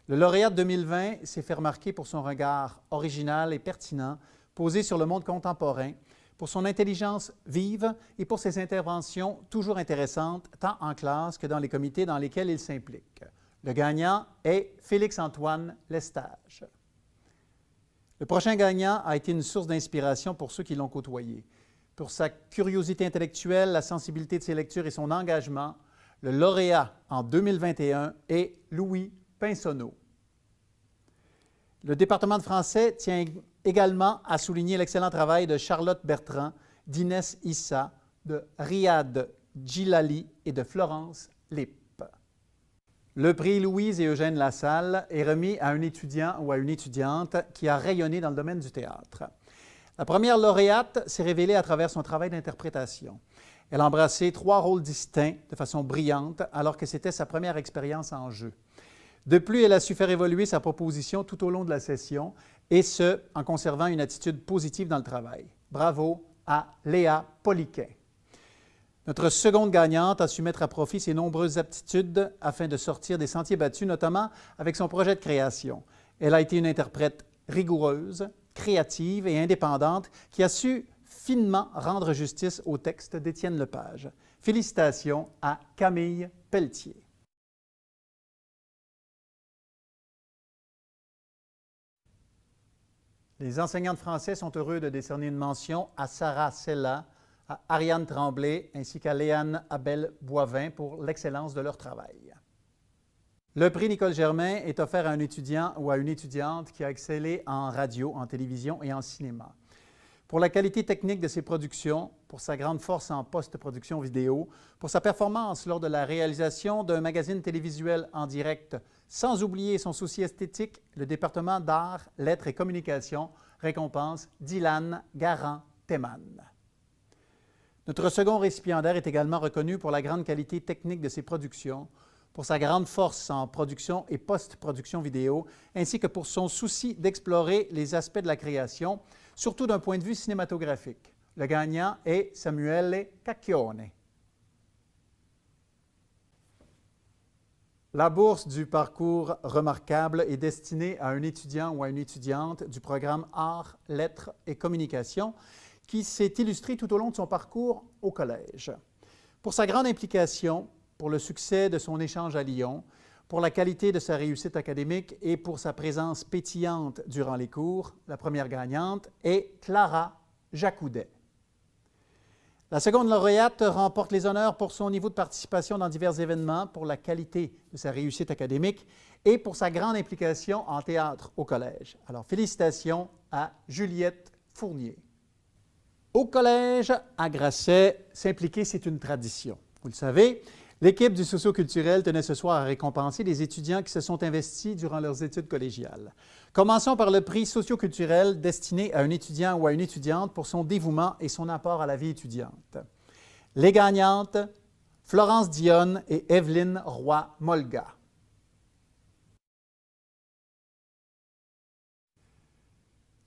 Le lauréat 2020 s'est fait remarquer pour son regard original et pertinent posé sur le monde contemporain, pour son intelligence vive et pour ses interventions toujours intéressantes, tant en classe que dans les comités dans lesquels il s'implique. Le gagnant est Félix-Antoine Lestage. Le prochain gagnant a été une source d'inspiration pour ceux qui l'ont côtoyé. Pour sa curiosité intellectuelle, la sensibilité de ses lectures et son engagement, le lauréat en 2021 est Louis Pinsonneau. Le département de français tient également à souligner l'excellent travail de Charlotte Bertrand, d'Inès Issa, de Riyad Djilali et de Florence Lipp. Le prix Louise et Eugène Lassalle est remis à un étudiant ou à une étudiante qui a rayonné dans le domaine du théâtre. La première lauréate s'est révélée à travers son travail d'interprétation. Elle a embrassé 3 rôles distincts de façon brillante alors que c'était sa première expérience en jeu. De plus, elle a su faire évoluer sa proposition tout au long de la session, et ce, en conservant une attitude positive dans le travail. Bravo à Léa Poliquin. Notre seconde gagnante a su mettre à profit ses nombreuses aptitudes afin de sortir des sentiers battus, notamment avec son projet de création. Elle a été une interprète rigoureuse, créative et indépendante qui a su finement rendre justice au texte d'Étienne Lepage. Félicitations à Camille Pelletier. Les enseignants de français sont heureux de décerner une mention à Sarah Sella, à Ariane Tremblay ainsi qu'à Léane Abel-Boivin pour l'excellence de leur travail. Le prix Nicole Germain est offert à un étudiant ou à une étudiante qui a excellé en radio, en télévision et en cinéma. Pour la qualité technique de ses productions, pour sa grande force en post-production vidéo, pour sa performance lors de la réalisation d'un magazine télévisuel en direct, sans oublier son souci esthétique, le département d'art, lettres et communication récompense Dylan Garant-Théman. Notre second récipiendaire est également reconnu pour la grande qualité technique de ses productions, pour sa grande force en production et post-production vidéo, ainsi que pour son souci d'explorer les aspects de la création, surtout d'un point de vue cinématographique. Le gagnant est Samuele Cacchione. La bourse du parcours remarquable est destinée à un étudiant ou à une étudiante du programme Arts, Lettres et Communication qui s'est illustré tout au long de son parcours au collège. Pour sa grande implication, pour le succès de son échange à Lyon, pour la qualité de sa réussite académique et pour sa présence pétillante durant les cours, la première gagnante est Clara Jacoudet. La seconde lauréate remporte les honneurs pour son niveau de participation dans divers événements, pour la qualité de sa réussite académique et pour sa grande implication en théâtre au collège. Alors, félicitations à Juliette Fournier. Au collège à Grasset, s'impliquer, c'est une tradition. Vous le savez, l'équipe du socio-culturel tenait ce soir à récompenser les étudiants qui se sont investis durant leurs études collégiales. Commençons par le prix socio-culturel destiné à un étudiant ou à une étudiante pour son dévouement et son apport à la vie étudiante. Les gagnantes, Florence Dionne et Evelyne Roy-Molga.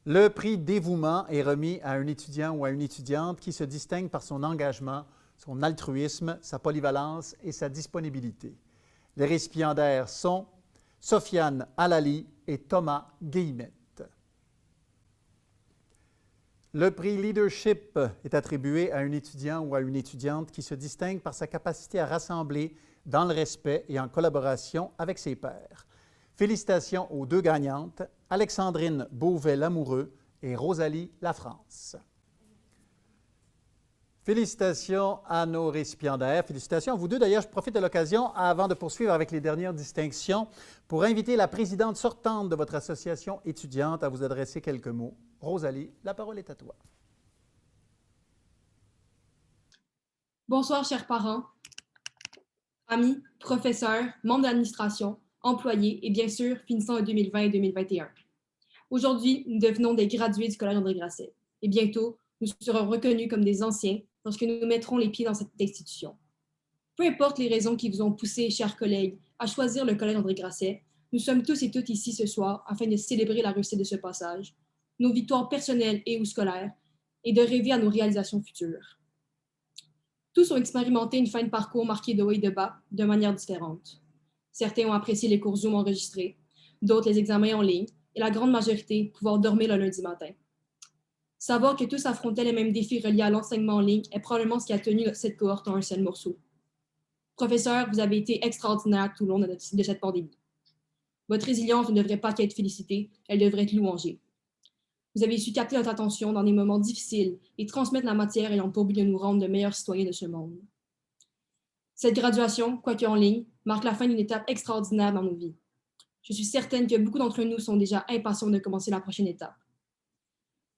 Le prix dévouement est remis à un étudiant ou à une étudiante qui se distingue par son engagement, son altruisme, sa polyvalence et sa disponibilité. Les récipiendaires sont Sofiane Alali et Thomas Guillemette. Le prix Leadership est attribué à un étudiant ou à une étudiante qui se distingue par sa capacité à rassembler dans le respect et en collaboration avec ses pairs. Félicitations aux deux gagnantes, Alexandrine Beauvais-Lamoureux et Rosalie Lafrance. Félicitations à nos récipiendaires. Félicitations à vous deux. D'ailleurs, je profite de l'occasion, avant de poursuivre avec les dernières distinctions, pour inviter la présidente sortante de votre association étudiante à vous adresser quelques mots. Rosalie, la parole est à toi. Bonsoir, chers parents, amis, professeurs, membres d'administration, employés et bien sûr, finissants en 2020 et 2021. Aujourd'hui, nous devenons des gradués du Collège André Grasset et bientôt, nous serons reconnus comme des anciens lorsque nous mettrons les pieds dans cette institution. Peu importe les raisons qui vous ont poussé, chers collègues, à choisir le Collège André Grasset, nous sommes tous et toutes ici ce soir afin de célébrer la réussite de ce passage, nos victoires personnelles et ou scolaires, et de rêver à nos réalisations futures. Tous ont expérimenté une fin de parcours marquée de haut et de bas de manière différente. Certains ont apprécié les cours Zoom enregistrés, d'autres les examens en ligne, et la grande majorité pouvoir dormir le lundi matin. Savoir que tous affrontaient les mêmes défis reliés à l'enseignement en ligne est probablement ce qui a tenu cette cohorte en un seul morceau. Professeurs, vous avez été extraordinaires tout au long de cette pandémie. Votre résilience ne devrait pas qu'être félicitée, elle devrait être louangée. Vous avez su capter notre attention dans des moments difficiles et transmettre la matière ayant pour but de nous rendre de meilleurs citoyens de ce monde. Cette graduation, quoique en ligne, marque la fin d'une étape extraordinaire dans nos vies. Je suis certaine que beaucoup d'entre nous sont déjà impatients de commencer la prochaine étape.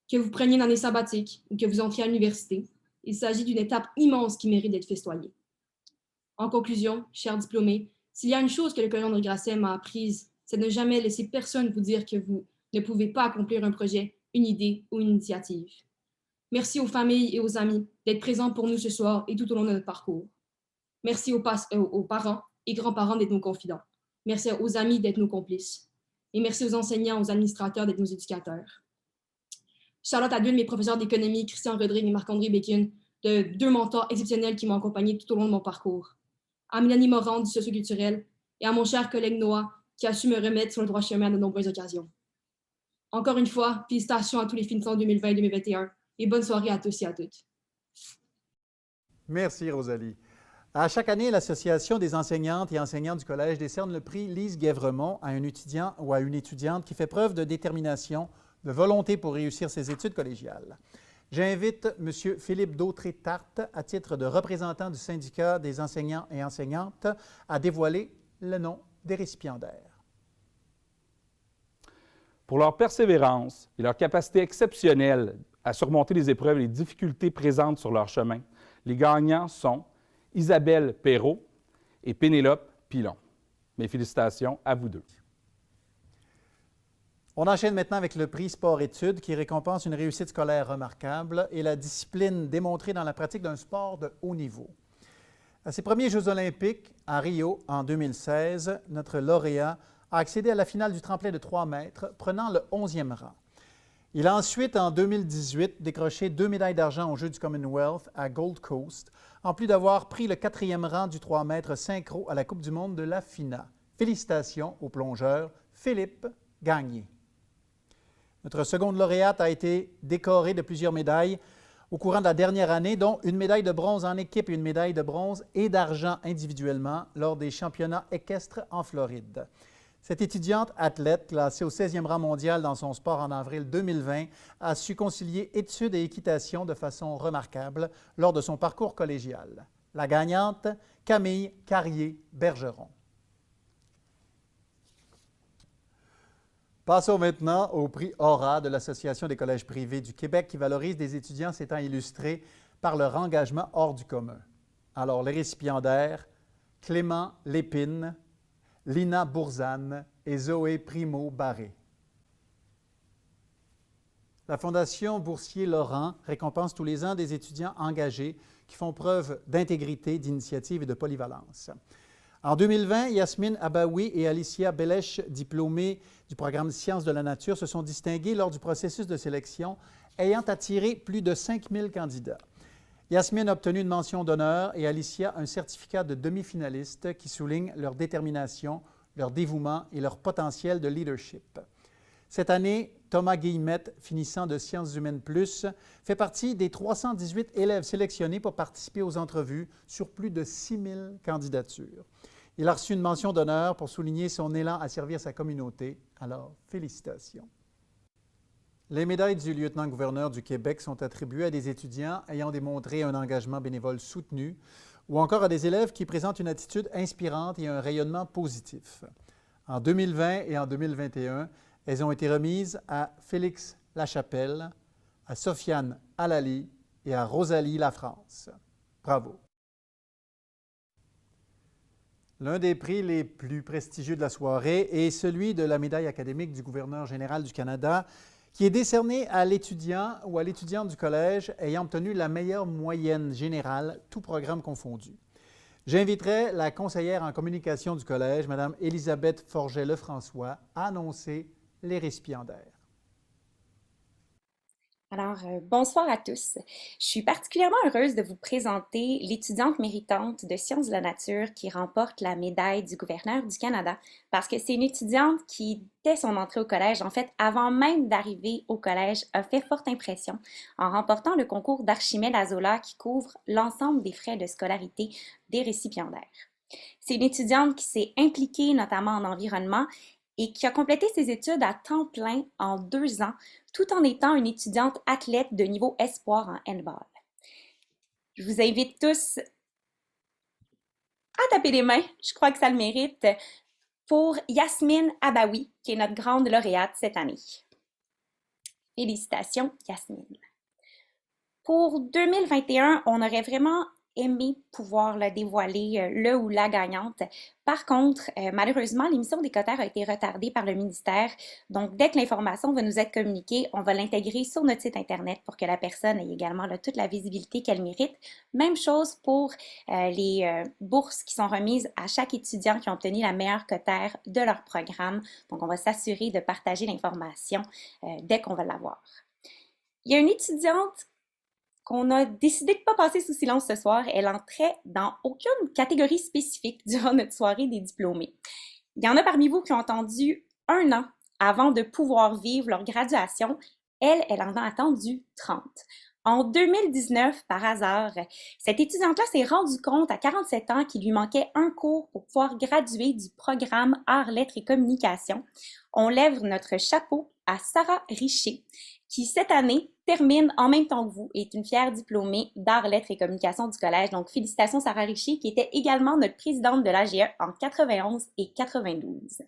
Que vous preniez une année sabbatique ou que vous entriez à l'université, il s'agit d'une étape immense qui mérite d'être festoyée. En conclusion, chers diplômés, s'il y a une chose que le Collège André Grasset m'a apprise, c'est de ne jamais laisser personne vous dire que vous ne pouvez pas accomplir un projet, une idée ou une initiative. Merci aux familles et aux amis d'être présents pour nous ce soir et tout au long de notre parcours. Merci aux parents et grands-parents d'être nos confidents. Merci aux amis d'être nos complices. Et merci aux enseignants, aux administrateurs d'être nos éducateurs. Shout-out à deux de mes professeurs d'économie, Christian Rodrigue et Marc-André Bacon, de deux mentors exceptionnels qui m'ont accompagné tout au long de mon parcours. À Mélanie Morand du socioculturel et à mon cher collègue Noah, qui a su me remettre sur le droit chemin à de nombreuses occasions. Encore une fois, félicitations à tous les finissants 2020 et 2021 et bonne soirée à tous et à toutes. Merci, Rosalie. À chaque année, l'Association des enseignantes et enseignants du Collège décerne le prix Lise Guèvremont à un étudiant ou à une étudiante qui fait preuve de détermination, de volonté pour réussir ses études collégiales. J'invite M. Philippe Dautré-Tarte, à titre de représentant du syndicat des enseignants et enseignantes, à dévoiler le nom des récipiendaires. Pour leur persévérance et leur capacité exceptionnelle à surmonter les épreuves et les difficultés présentes sur leur chemin, les gagnants sont Isabelle Perrault et Pénélope Pilon. Mes félicitations à vous deux. On enchaîne maintenant avec le prix Sport-Études qui récompense une réussite scolaire remarquable et la discipline démontrée dans la pratique d'un sport de haut niveau. À ses premiers Jeux olympiques à Rio en 2016, notre lauréat a accédé à la finale du tremplin de 3 mètres, prenant le 11e rang. Il a ensuite, en 2018, décroché 2 médailles d'argent aux Jeux du Commonwealth à Gold Coast, en plus d'avoir pris le 4e rang du 3 mètres synchro à la Coupe du monde de la FINA. Félicitations au plongeur Philippe Gagné. Notre seconde lauréate a été décorée de plusieurs médailles au courant de la dernière année, dont une médaille de bronze en équipe et une médaille de bronze et d'argent individuellement lors des championnats équestres en Floride. Cette étudiante athlète, classée au 16e rang mondial dans son sport en avril 2020, a su concilier études et équitation de façon remarquable lors de son parcours collégial. La gagnante, Camille Carrier-Bergeron. Passons maintenant au prix Aura de l'Association des collèges privés du Québec qui valorise des étudiants s'étant illustrés par leur engagement hors du commun. Alors, les récipiendaires, Clément Lépine, Lina Bourzane et Zoé Primo-Barré. La Fondation Boursier Laurent récompense tous les ans des étudiants engagés qui font preuve d'intégrité, d'initiative et de polyvalence. En 2020, Yasmine Abaoui et Alicia Belèche, diplômées du programme Sciences de la nature, se sont distinguées lors du processus de sélection, ayant attiré plus de 5000 candidats. Yasmine a obtenu une mention d'honneur et Alicia un certificat de demi-finaliste qui souligne leur détermination, leur dévouement et leur potentiel de leadership. Cette année, Thomas Guillemette, finissant de Sciences humaines plus, fait partie des 318 élèves sélectionnés pour participer aux entrevues sur plus de 6000 candidatures. Il a reçu une mention d'honneur pour souligner son élan à servir sa communauté. Alors, félicitations. Les médailles du lieutenant-gouverneur du Québec sont attribuées à des étudiants ayant démontré un engagement bénévole soutenu ou encore à des élèves qui présentent une attitude inspirante et un rayonnement positif. En 2020 et en 2021, elles ont été remises à Félix Lachapelle, à Sofiane Alali et à Rosalie Lafrance. Bravo! L'un des prix les plus prestigieux de la soirée est celui de la médaille académique du gouverneur général du Canada, qui est décerné à l'étudiant ou à l'étudiante du collège ayant obtenu la meilleure moyenne générale, tout programme confondu. J'inviterai la conseillère en communication du collège, Mme Élisabeth Forget-Lefrançois, à annoncer les récipiendaires. Alors, bonsoir à tous. Je suis particulièrement heureuse de vous présenter l'étudiante méritante de Sciences de la nature qui remporte la médaille du gouverneur du Canada parce que c'est une étudiante qui, dès son entrée au collège, en fait, avant même d'arriver au collège, a fait forte impression en remportant le concours d'Archimède Azola qui couvre l'ensemble des frais de scolarité des récipiendaires. C'est une étudiante qui s'est impliquée notamment en environnement et qui a complété ses études à temps plein en 2 ans, tout en étant une étudiante athlète de niveau espoir en handball. Je vous invite tous à taper des mains, je crois que ça le mérite, pour Yasmine Abaoui, qui est notre grande lauréate cette année. Félicitations, Yasmine. Pour 2021, on aurait vraiment aimé pouvoir dévoiler le ou la gagnante. Par contre, malheureusement, l'émission des cotères a été retardée par le ministère. Donc, dès que l'information va nous être communiquée, on va l'intégrer sur notre site Internet pour que la personne ait également toute la visibilité qu'elle mérite. Même chose pour les bourses qui sont remises à chaque étudiant qui a obtenu la meilleure cotère de leur programme. Donc, on va s'assurer de partager l'information dès qu'on va l'avoir. Il y a une étudiante qu'on a décidé de ne pas passer sous silence ce soir. Elle entrait dans aucune catégorie spécifique durant notre soirée des diplômés. Il y en a parmi vous qui ont attendu 1 an avant de pouvoir vivre leur graduation. Elle en a attendu 30. En 2019, par hasard, cette étudiante-là s'est rendue compte à 47 ans qu'il lui manquait un cours pour pouvoir graduer du programme Arts, Lettres et Communication. On lève notre chapeau à Sarah Richer, qui cette année termine en même temps que vous et est une fière diplômée d'Arts, Lettres et Communication du collège. Donc, félicitations Sarah Richer, qui était également notre présidente de l'AGE en 91 et 92.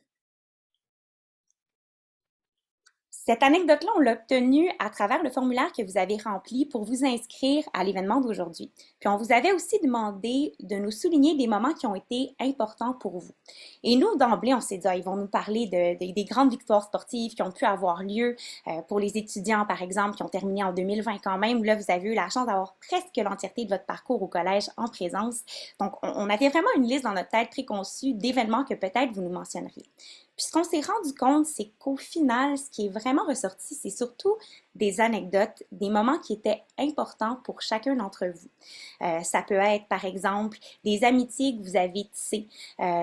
Cette anecdote-là, on l'a obtenue à travers le formulaire que vous avez rempli pour vous inscrire à l'événement d'aujourd'hui. Puis on vous avait aussi demandé de nous souligner des moments qui ont été importants pour vous. Et nous, d'emblée, on s'est dit, ils vont nous parler des grandes victoires sportives qui ont pu avoir lieu pour les étudiants, par exemple, qui ont terminé en 2020 quand même. Là, vous avez eu la chance d'avoir presque l'entièreté de votre parcours au collège en présence. Donc, on avait vraiment une liste dans notre tête préconçue d'événements que peut-être vous nous mentionneriez. Puis ce qu'on s'est rendu compte, c'est qu'au final, ce qui est vraiment ressorti, c'est surtout des anecdotes, des moments qui étaient importants pour chacun d'entre vous. Ça peut être, par exemple, des amitiés que vous avez tissées.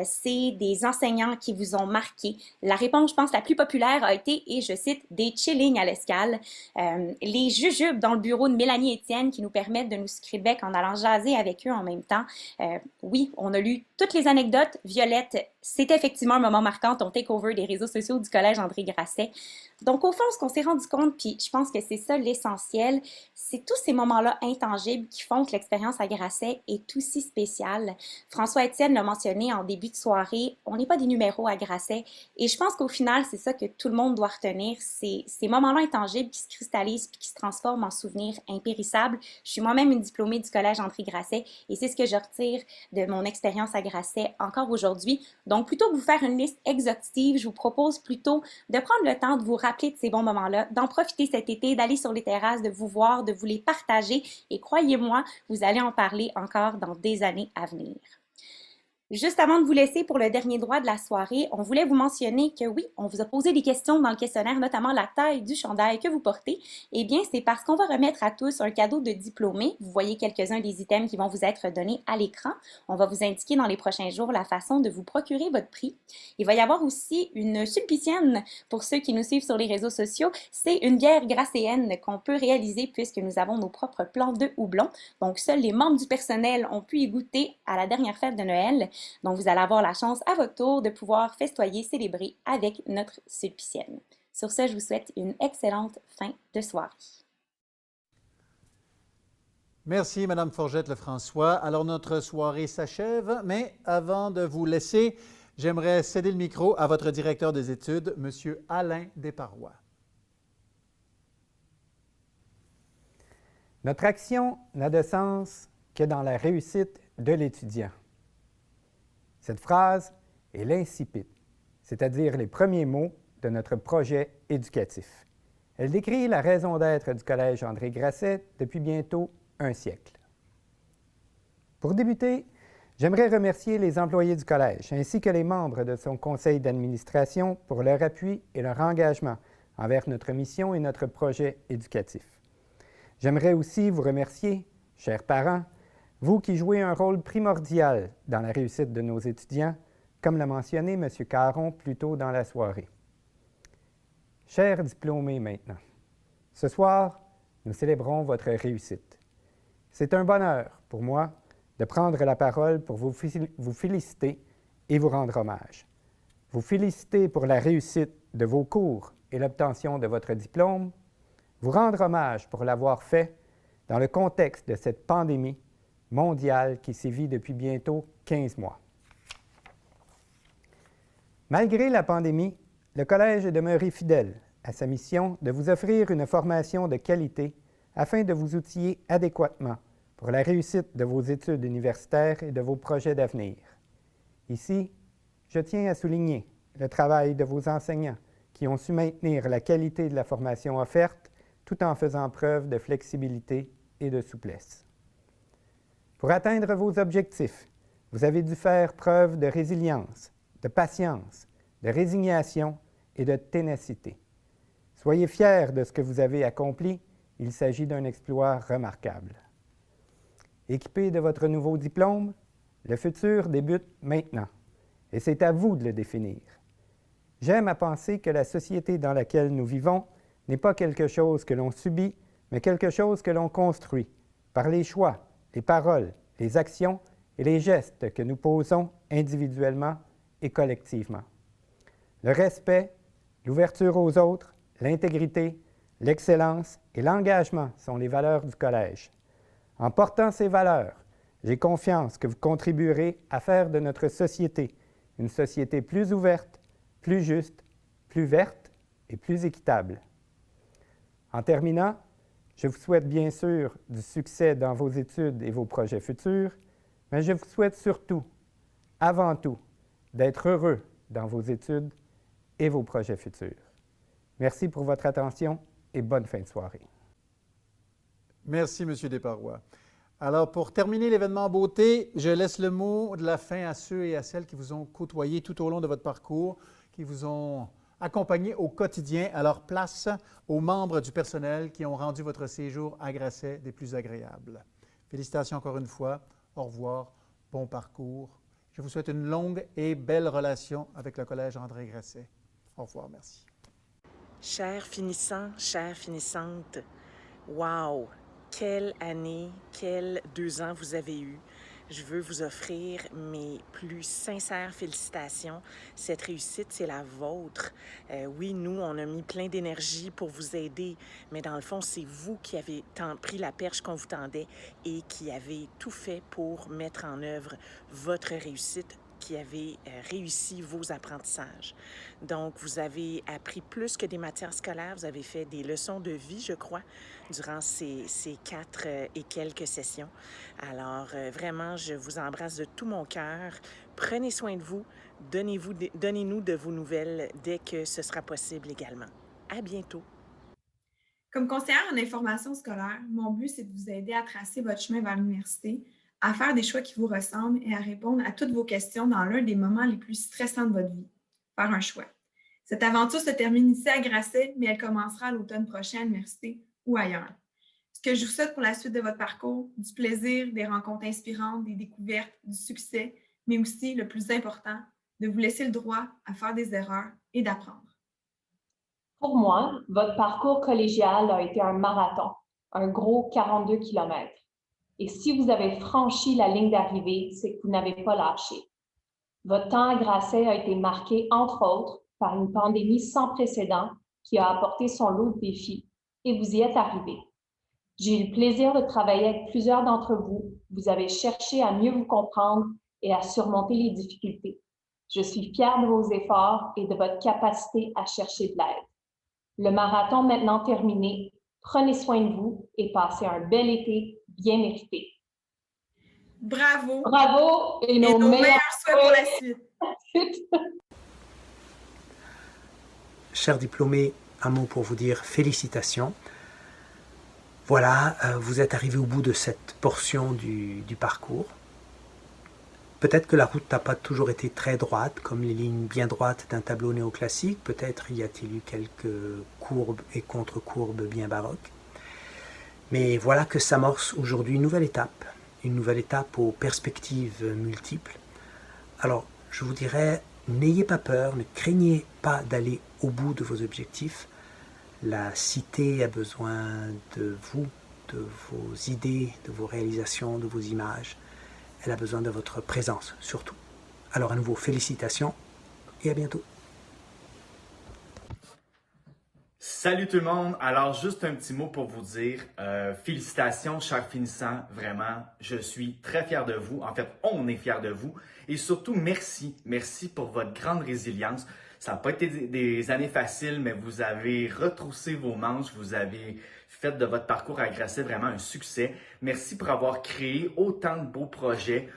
C'est des enseignants qui vous ont marqué. La réponse, je pense, la plus populaire a été, et je cite, des chillings à l'escale. Les jujubes dans le bureau de Mélanie Étienne qui nous permettent de nous sucrer le bec en allant jaser avec eux en même temps. Oui, on a lu toutes les anecdotes. Violette, c'est effectivement un moment marquant, ton takeover des réseaux sociaux du collège André Grasset. Donc, au fond, ce qu'on s'est rendu compte, puis je pense que c'est ça l'essentiel, c'est tous ces moments-là intangibles qui font que l'expérience à Grasset est aussi spéciale. François Étienne l'a mentionné en début de soirée, on n'est pas des numéros à Grasset. Et je pense qu'au final, c'est ça que tout le monde doit retenir, c'est ces moments-là intangibles qui se cristallisent puis qui se transforment en souvenirs impérissables. Je suis moi-même une diplômée du collège André Grasset et c'est ce que je retire de mon expérience à Grasset encore aujourd'hui. Donc, plutôt que vous faire une liste exhaustive, je vous propose plutôt de prendre le temps de vous rappeler de ces bons moments-là, d'en profiter cet été, d'aller sur les terrasses, de vous voir, de vous les partager. Et croyez-moi, vous allez en parler encore dans des années à venir. Juste avant de vous laisser pour le dernier droit de la soirée, on voulait vous mentionner que oui, on vous a posé des questions dans le questionnaire, notamment la taille du chandail que vous portez. Eh bien, c'est parce qu'on va remettre à tous un cadeau de diplômé. Vous voyez quelques-uns des items qui vont vous être donnés à l'écran. On va vous indiquer dans les prochains jours la façon de vous procurer votre prix. Il va y avoir aussi une sulpicienne pour ceux qui nous suivent sur les réseaux sociaux. C'est une bière grasséenne qu'on peut réaliser puisque nous avons nos propres plants de houblon. Donc, seuls les membres du personnel ont pu y goûter à la dernière fête de Noël. Donc, vous allez avoir la chance à votre tour de pouvoir festoyer, célébrer avec notre sulpicienne. Sur ce, je vous souhaite une excellente fin de soirée. Merci, Mme Forgette-Lefrançois. Alors, notre soirée s'achève, mais avant de vous laisser, j'aimerais céder le micro à votre directeur des études, M. Alain Desparois. Notre action n'a de sens que dans la réussite de l'étudiant. Cette phrase est l'incipit, c'est-à-dire les premiers mots de notre projet éducatif. Elle décrit la raison d'être du Collège André Grasset depuis bientôt un siècle. Pour débuter, j'aimerais remercier les employés du Collège ainsi que les membres de son conseil d'administration pour leur appui et leur engagement envers notre mission et notre projet éducatif. J'aimerais aussi vous remercier, chers parents, vous qui jouez un rôle primordial dans la réussite de nos étudiants, comme l'a mentionné M. Caron plus tôt dans la soirée. Chers diplômés maintenant, ce soir, nous célébrons votre réussite. C'est un bonheur pour moi de prendre la parole pour vous féliciter et vous rendre hommage. Vous féliciter pour la réussite de vos cours et l'obtention de votre diplôme, vous rendre hommage pour l'avoir fait dans le contexte de cette pandémie mondiale qui sévit depuis bientôt 15 mois. Malgré la pandémie, le Collège est demeuré fidèle à sa mission de vous offrir une formation de qualité afin de vous outiller adéquatement pour la réussite de vos études universitaires et de vos projets d'avenir. Ici, je tiens à souligner le travail de vos enseignants qui ont su maintenir la qualité de la formation offerte tout en faisant preuve de flexibilité et de souplesse. Pour atteindre vos objectifs, vous avez dû faire preuve de résilience, de patience, de résignation et de ténacité. Soyez fiers de ce que vous avez accompli, il s'agit d'un exploit remarquable. Équipé de votre nouveau diplôme, le futur débute maintenant, et c'est à vous de le définir. J'aime à penser que la société dans laquelle nous vivons n'est pas quelque chose que l'on subit, mais quelque chose que l'on construit par les choix, les paroles, les actions et les gestes que nous posons individuellement et collectivement. Le respect, l'ouverture aux autres, l'intégrité, l'excellence et l'engagement sont les valeurs du collège. En portant ces valeurs, j'ai confiance que vous contribuerez à faire de notre société une société plus ouverte, plus juste, plus verte et plus équitable. En terminant, je vous souhaite bien sûr du succès dans vos études et vos projets futurs, mais je vous souhaite surtout, avant tout, d'être heureux dans vos études et vos projets futurs. Merci pour votre attention et bonne fin de soirée. Merci, M. Desparois. Alors, pour terminer l'événement en beauté, je laisse le mot de la fin à ceux et à celles qui vous ont côtoyé tout au long de votre parcours, qui vous ont accompagné au quotidien. Alors, place aux membres du personnel qui ont rendu votre séjour à Grasset des plus agréables. Félicitations encore une fois. Au revoir. Bon parcours. Je vous souhaite une longue et belle relation avec le Collège André Grasset. Au revoir. Merci. Chers finissants, chères finissantes, wow! Quelle année, quels 2 ans vous avez eu. Je veux vous offrir mes plus sincères félicitations. Cette réussite, c'est la vôtre. Oui, nous, on a mis plein d'énergie pour vous aider, mais dans le fond, c'est vous qui avez pris la perche qu'on vous tendait et qui avez tout fait pour mettre en œuvre votre réussite, qui avez réussi vos apprentissages. Donc, vous avez appris plus que des matières scolaires. Vous avez fait des leçons de vie, je crois, durant ces 4 et quelques sessions. Alors, vraiment, je vous embrasse de tout mon cœur. Prenez soin de vous. Donnez-nous de vos nouvelles dès que ce sera possible également. À bientôt. Comme conseillère en information scolaire, mon but, c'est de vous aider à tracer votre chemin vers l'université, à faire des choix qui vous ressemblent et à répondre à toutes vos questions dans l'un des moments les plus stressants de votre vie, faire un choix. Cette aventure se termine ici à Grasset, mais elle commencera à l'automne prochain à l'université ou ailleurs. Ce que je vous souhaite pour la suite de votre parcours, du plaisir, des rencontres inspirantes, des découvertes, du succès, mais aussi, le plus important, de vous laisser le droit à faire des erreurs et d'apprendre. Pour moi, votre parcours collégial a été un marathon, un gros 42 km. Et si vous avez franchi la ligne d'arrivée, c'est que vous n'avez pas lâché. Votre temps à Grasset a été marqué, entre autres, par une pandémie sans précédent qui a apporté son lot de défis, et vous y êtes arrivé. J'ai eu le plaisir de travailler avec plusieurs d'entre vous. Vous avez cherché à mieux vous comprendre et à surmonter les difficultés. Je suis fière de vos efforts et de votre capacité à chercher de l'aide. Le marathon maintenant terminé, prenez soin de vous et passez un bel été bien mérité. Bravo! Bravo et nos meilleurs souhaits pour la suite. Chers diplômés, un mot pour vous dire félicitations. Voilà, vous êtes arrivés au bout de cette portion du parcours. Peut-être que la route n'a pas toujours été très droite, comme les lignes bien droites d'un tableau néoclassique. Peut-être y a-t-il eu quelques courbes et contre-courbes bien baroques. Mais voilà que s'amorce aujourd'hui une nouvelle étape aux perspectives multiples. Alors, je vous dirais, n'ayez pas peur, ne craignez pas d'aller au bout de vos objectifs. La cité a besoin de vous, de vos idées, de vos réalisations, de vos images. Elle a besoin de votre présence, surtout. Alors, à nouveau, félicitations et à bientôt. Salut tout le monde! Alors, juste un petit mot pour vous dire, félicitations, chers finissants, vraiment, je suis très fier de vous. En fait, on est fiers de vous. Et surtout, merci. Merci pour votre grande résilience. Ça n'a pas été des années faciles, mais vous avez retroussé vos manches, vous avez faites de votre parcours à Grasset vraiment un succès. Merci pour avoir créé autant de beaux projets.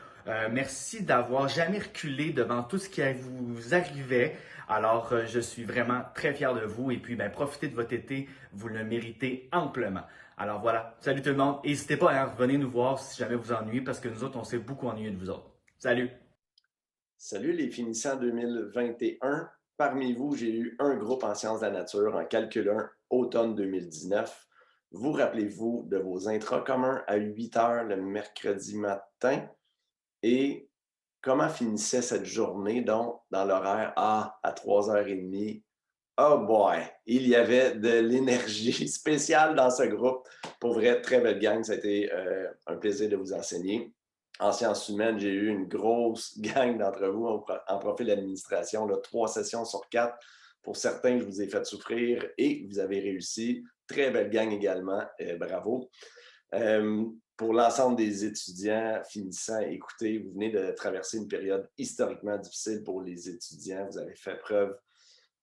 Merci d'avoir jamais reculé devant tout ce qui vous arrivait. Alors, je suis vraiment très fier de vous et puis, profitez de votre été, vous le méritez amplement. Alors voilà, salut tout le monde. N'hésitez pas à revenir nous voir si jamais vous ennuyez parce que nous autres, on s'est beaucoup ennuyés de vous autres. Salut! Salut les finissants 2021. Parmi vous, j'ai eu un groupe en sciences de la nature en calcul 1, automne 2019. Vous rappelez-vous de vos intras communs à 8 heures le mercredi matin? Et comment finissait cette journée, donc, dans l'horaire à 3h30? Oh boy! Il y avait de l'énergie spéciale dans ce groupe. Pour vrai, très belle gang. Ça a été un plaisir de vous enseigner. En sciences humaines, j'ai eu une grosse gang d'entre vous en profil d'administration, 3 sessions sur 4. Pour certains, je vous ai fait souffrir et vous avez réussi. Très belle gang également. Bravo. Pour l'ensemble des étudiants finissants, écoutez, vous venez de traverser une période historiquement difficile pour les étudiants. Vous avez fait preuve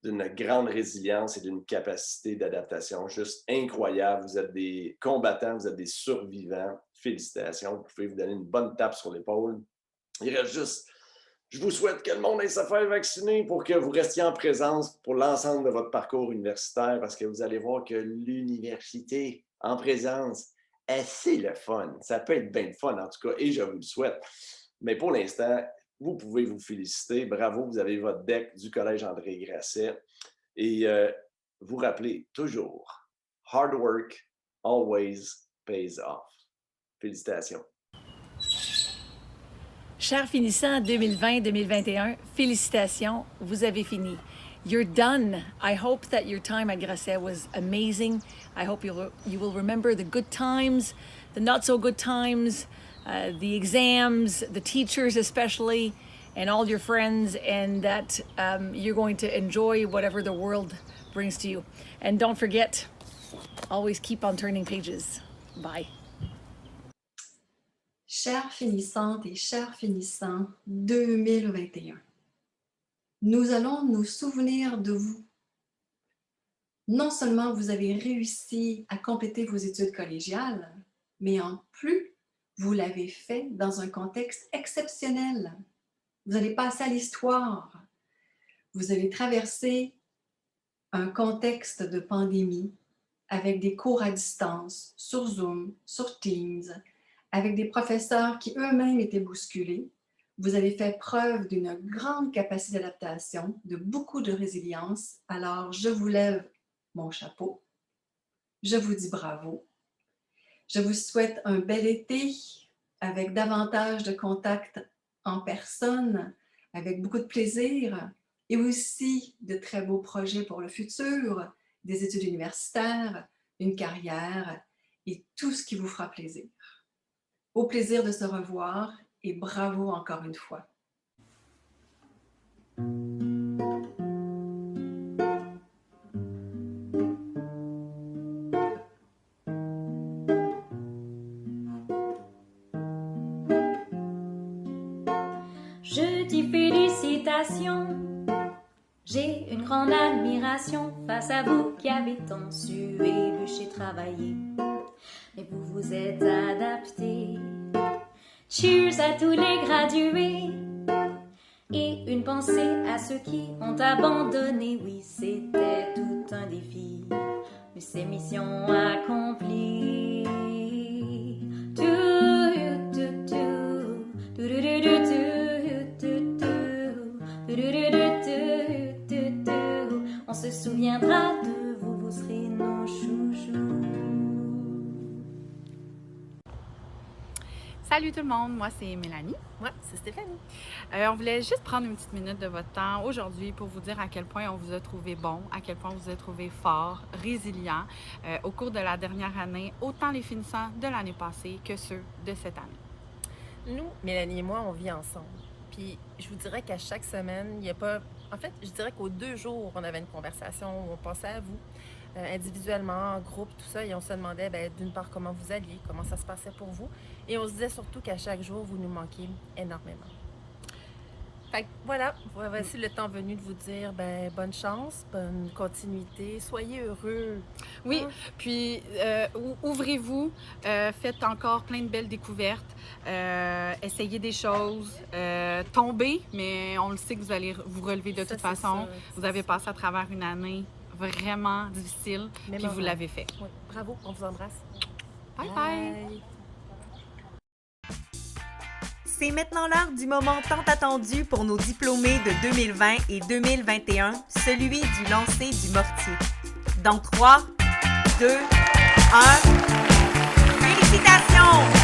d'une grande résilience et d'une capacité d'adaptation juste incroyable. Vous êtes des combattants, vous êtes des survivants. Félicitations, vous pouvez vous donner une bonne tape sur l'épaule. Il reste juste, je vous souhaite que le monde ait se faire vacciner pour que vous restiez en présence pour l'ensemble de votre parcours universitaire parce que vous allez voir que l'université en présence, c'est le fun. Ça peut être bien le fun en tout cas et je vous le souhaite. Mais pour l'instant, vous pouvez vous féliciter. Bravo, vous avez votre deck du Collège André Grasset. Et vous rappelez toujours, hard work always pays off. Félicitations. Chers finissants 2020-2021, félicitations, vous avez fini. You're done. I hope that your time at Grasset was amazing. I hope you will remember the good times, the not so good times, the exams, the teachers especially, and all your friends, and that you're going to enjoy whatever the world brings to you. And don't forget, always keep on turning pages. Bye. Chères finissantes et chers finissants 2021, nous allons nous souvenir de vous. Non seulement vous avez réussi à compléter vos études collégiales, mais en plus, vous l'avez fait dans un contexte exceptionnel. Vous allez passer à l'histoire. Vous avez traversé un contexte de pandémie avec des cours à distance, sur Zoom, sur Teams, avec des professeurs qui eux-mêmes étaient bousculés. Vous avez fait preuve d'une grande capacité d'adaptation, de beaucoup de résilience. Alors, je vous lève mon chapeau. Je vous dis bravo. Je vous souhaite un bel été avec davantage de contacts en personne, avec beaucoup de plaisir et aussi de très beaux projets pour le futur, des études universitaires, une carrière et tout ce qui vous fera plaisir. Au plaisir de se revoir et bravo encore une fois. Je dis félicitations, j'ai une grande admiration face à vous qui avez tant sué, bûché, travaillé. Mais vous vous êtes adaptés. Cheers à tous les gradués. Et une pensée à ceux qui ont abandonné. Oui, c'était tout un défi, mais c'est mission accomplie. On se souviendra de vous, vous serez nos chouchous. Salut tout le monde, moi c'est Mélanie. Moi c'est Stéphanie. On voulait juste prendre une petite minute de votre temps aujourd'hui pour vous dire à quel point on vous a trouvé bon, à quel point on vous a trouvé fort, résilient au cours de la dernière année, autant les finissants de l'année passée que ceux de cette année. Nous, Mélanie et moi, on vit ensemble. Puis je vous dirais qu'à chaque semaine, il n'y a pas... En fait, je dirais qu'aux 2 jours, on avait une conversation où on pensait à vous, individuellement, en groupe, tout ça, et on se demandait d'une part comment vous alliez, comment ça se passait pour vous, et on se disait surtout qu'à chaque jour, vous nous manquiez énormément. Fait que voilà, voici le temps venu de vous dire bonne chance, bonne continuité, soyez heureux. Oui, puis ouvrez-vous, faites encore plein de belles découvertes, essayez des choses, tombez, mais on le sait que vous allez vous relever de toute façon. Vous avez passé à travers une année vraiment difficile, puis vous l'avez fait. Oui. Bravo, on vous embrasse. Bye bye! C'est maintenant l'heure du moment tant attendu pour nos diplômés de 2020 et 2021, celui du lancer du mortier. Dans 3, 2, 1, félicitations!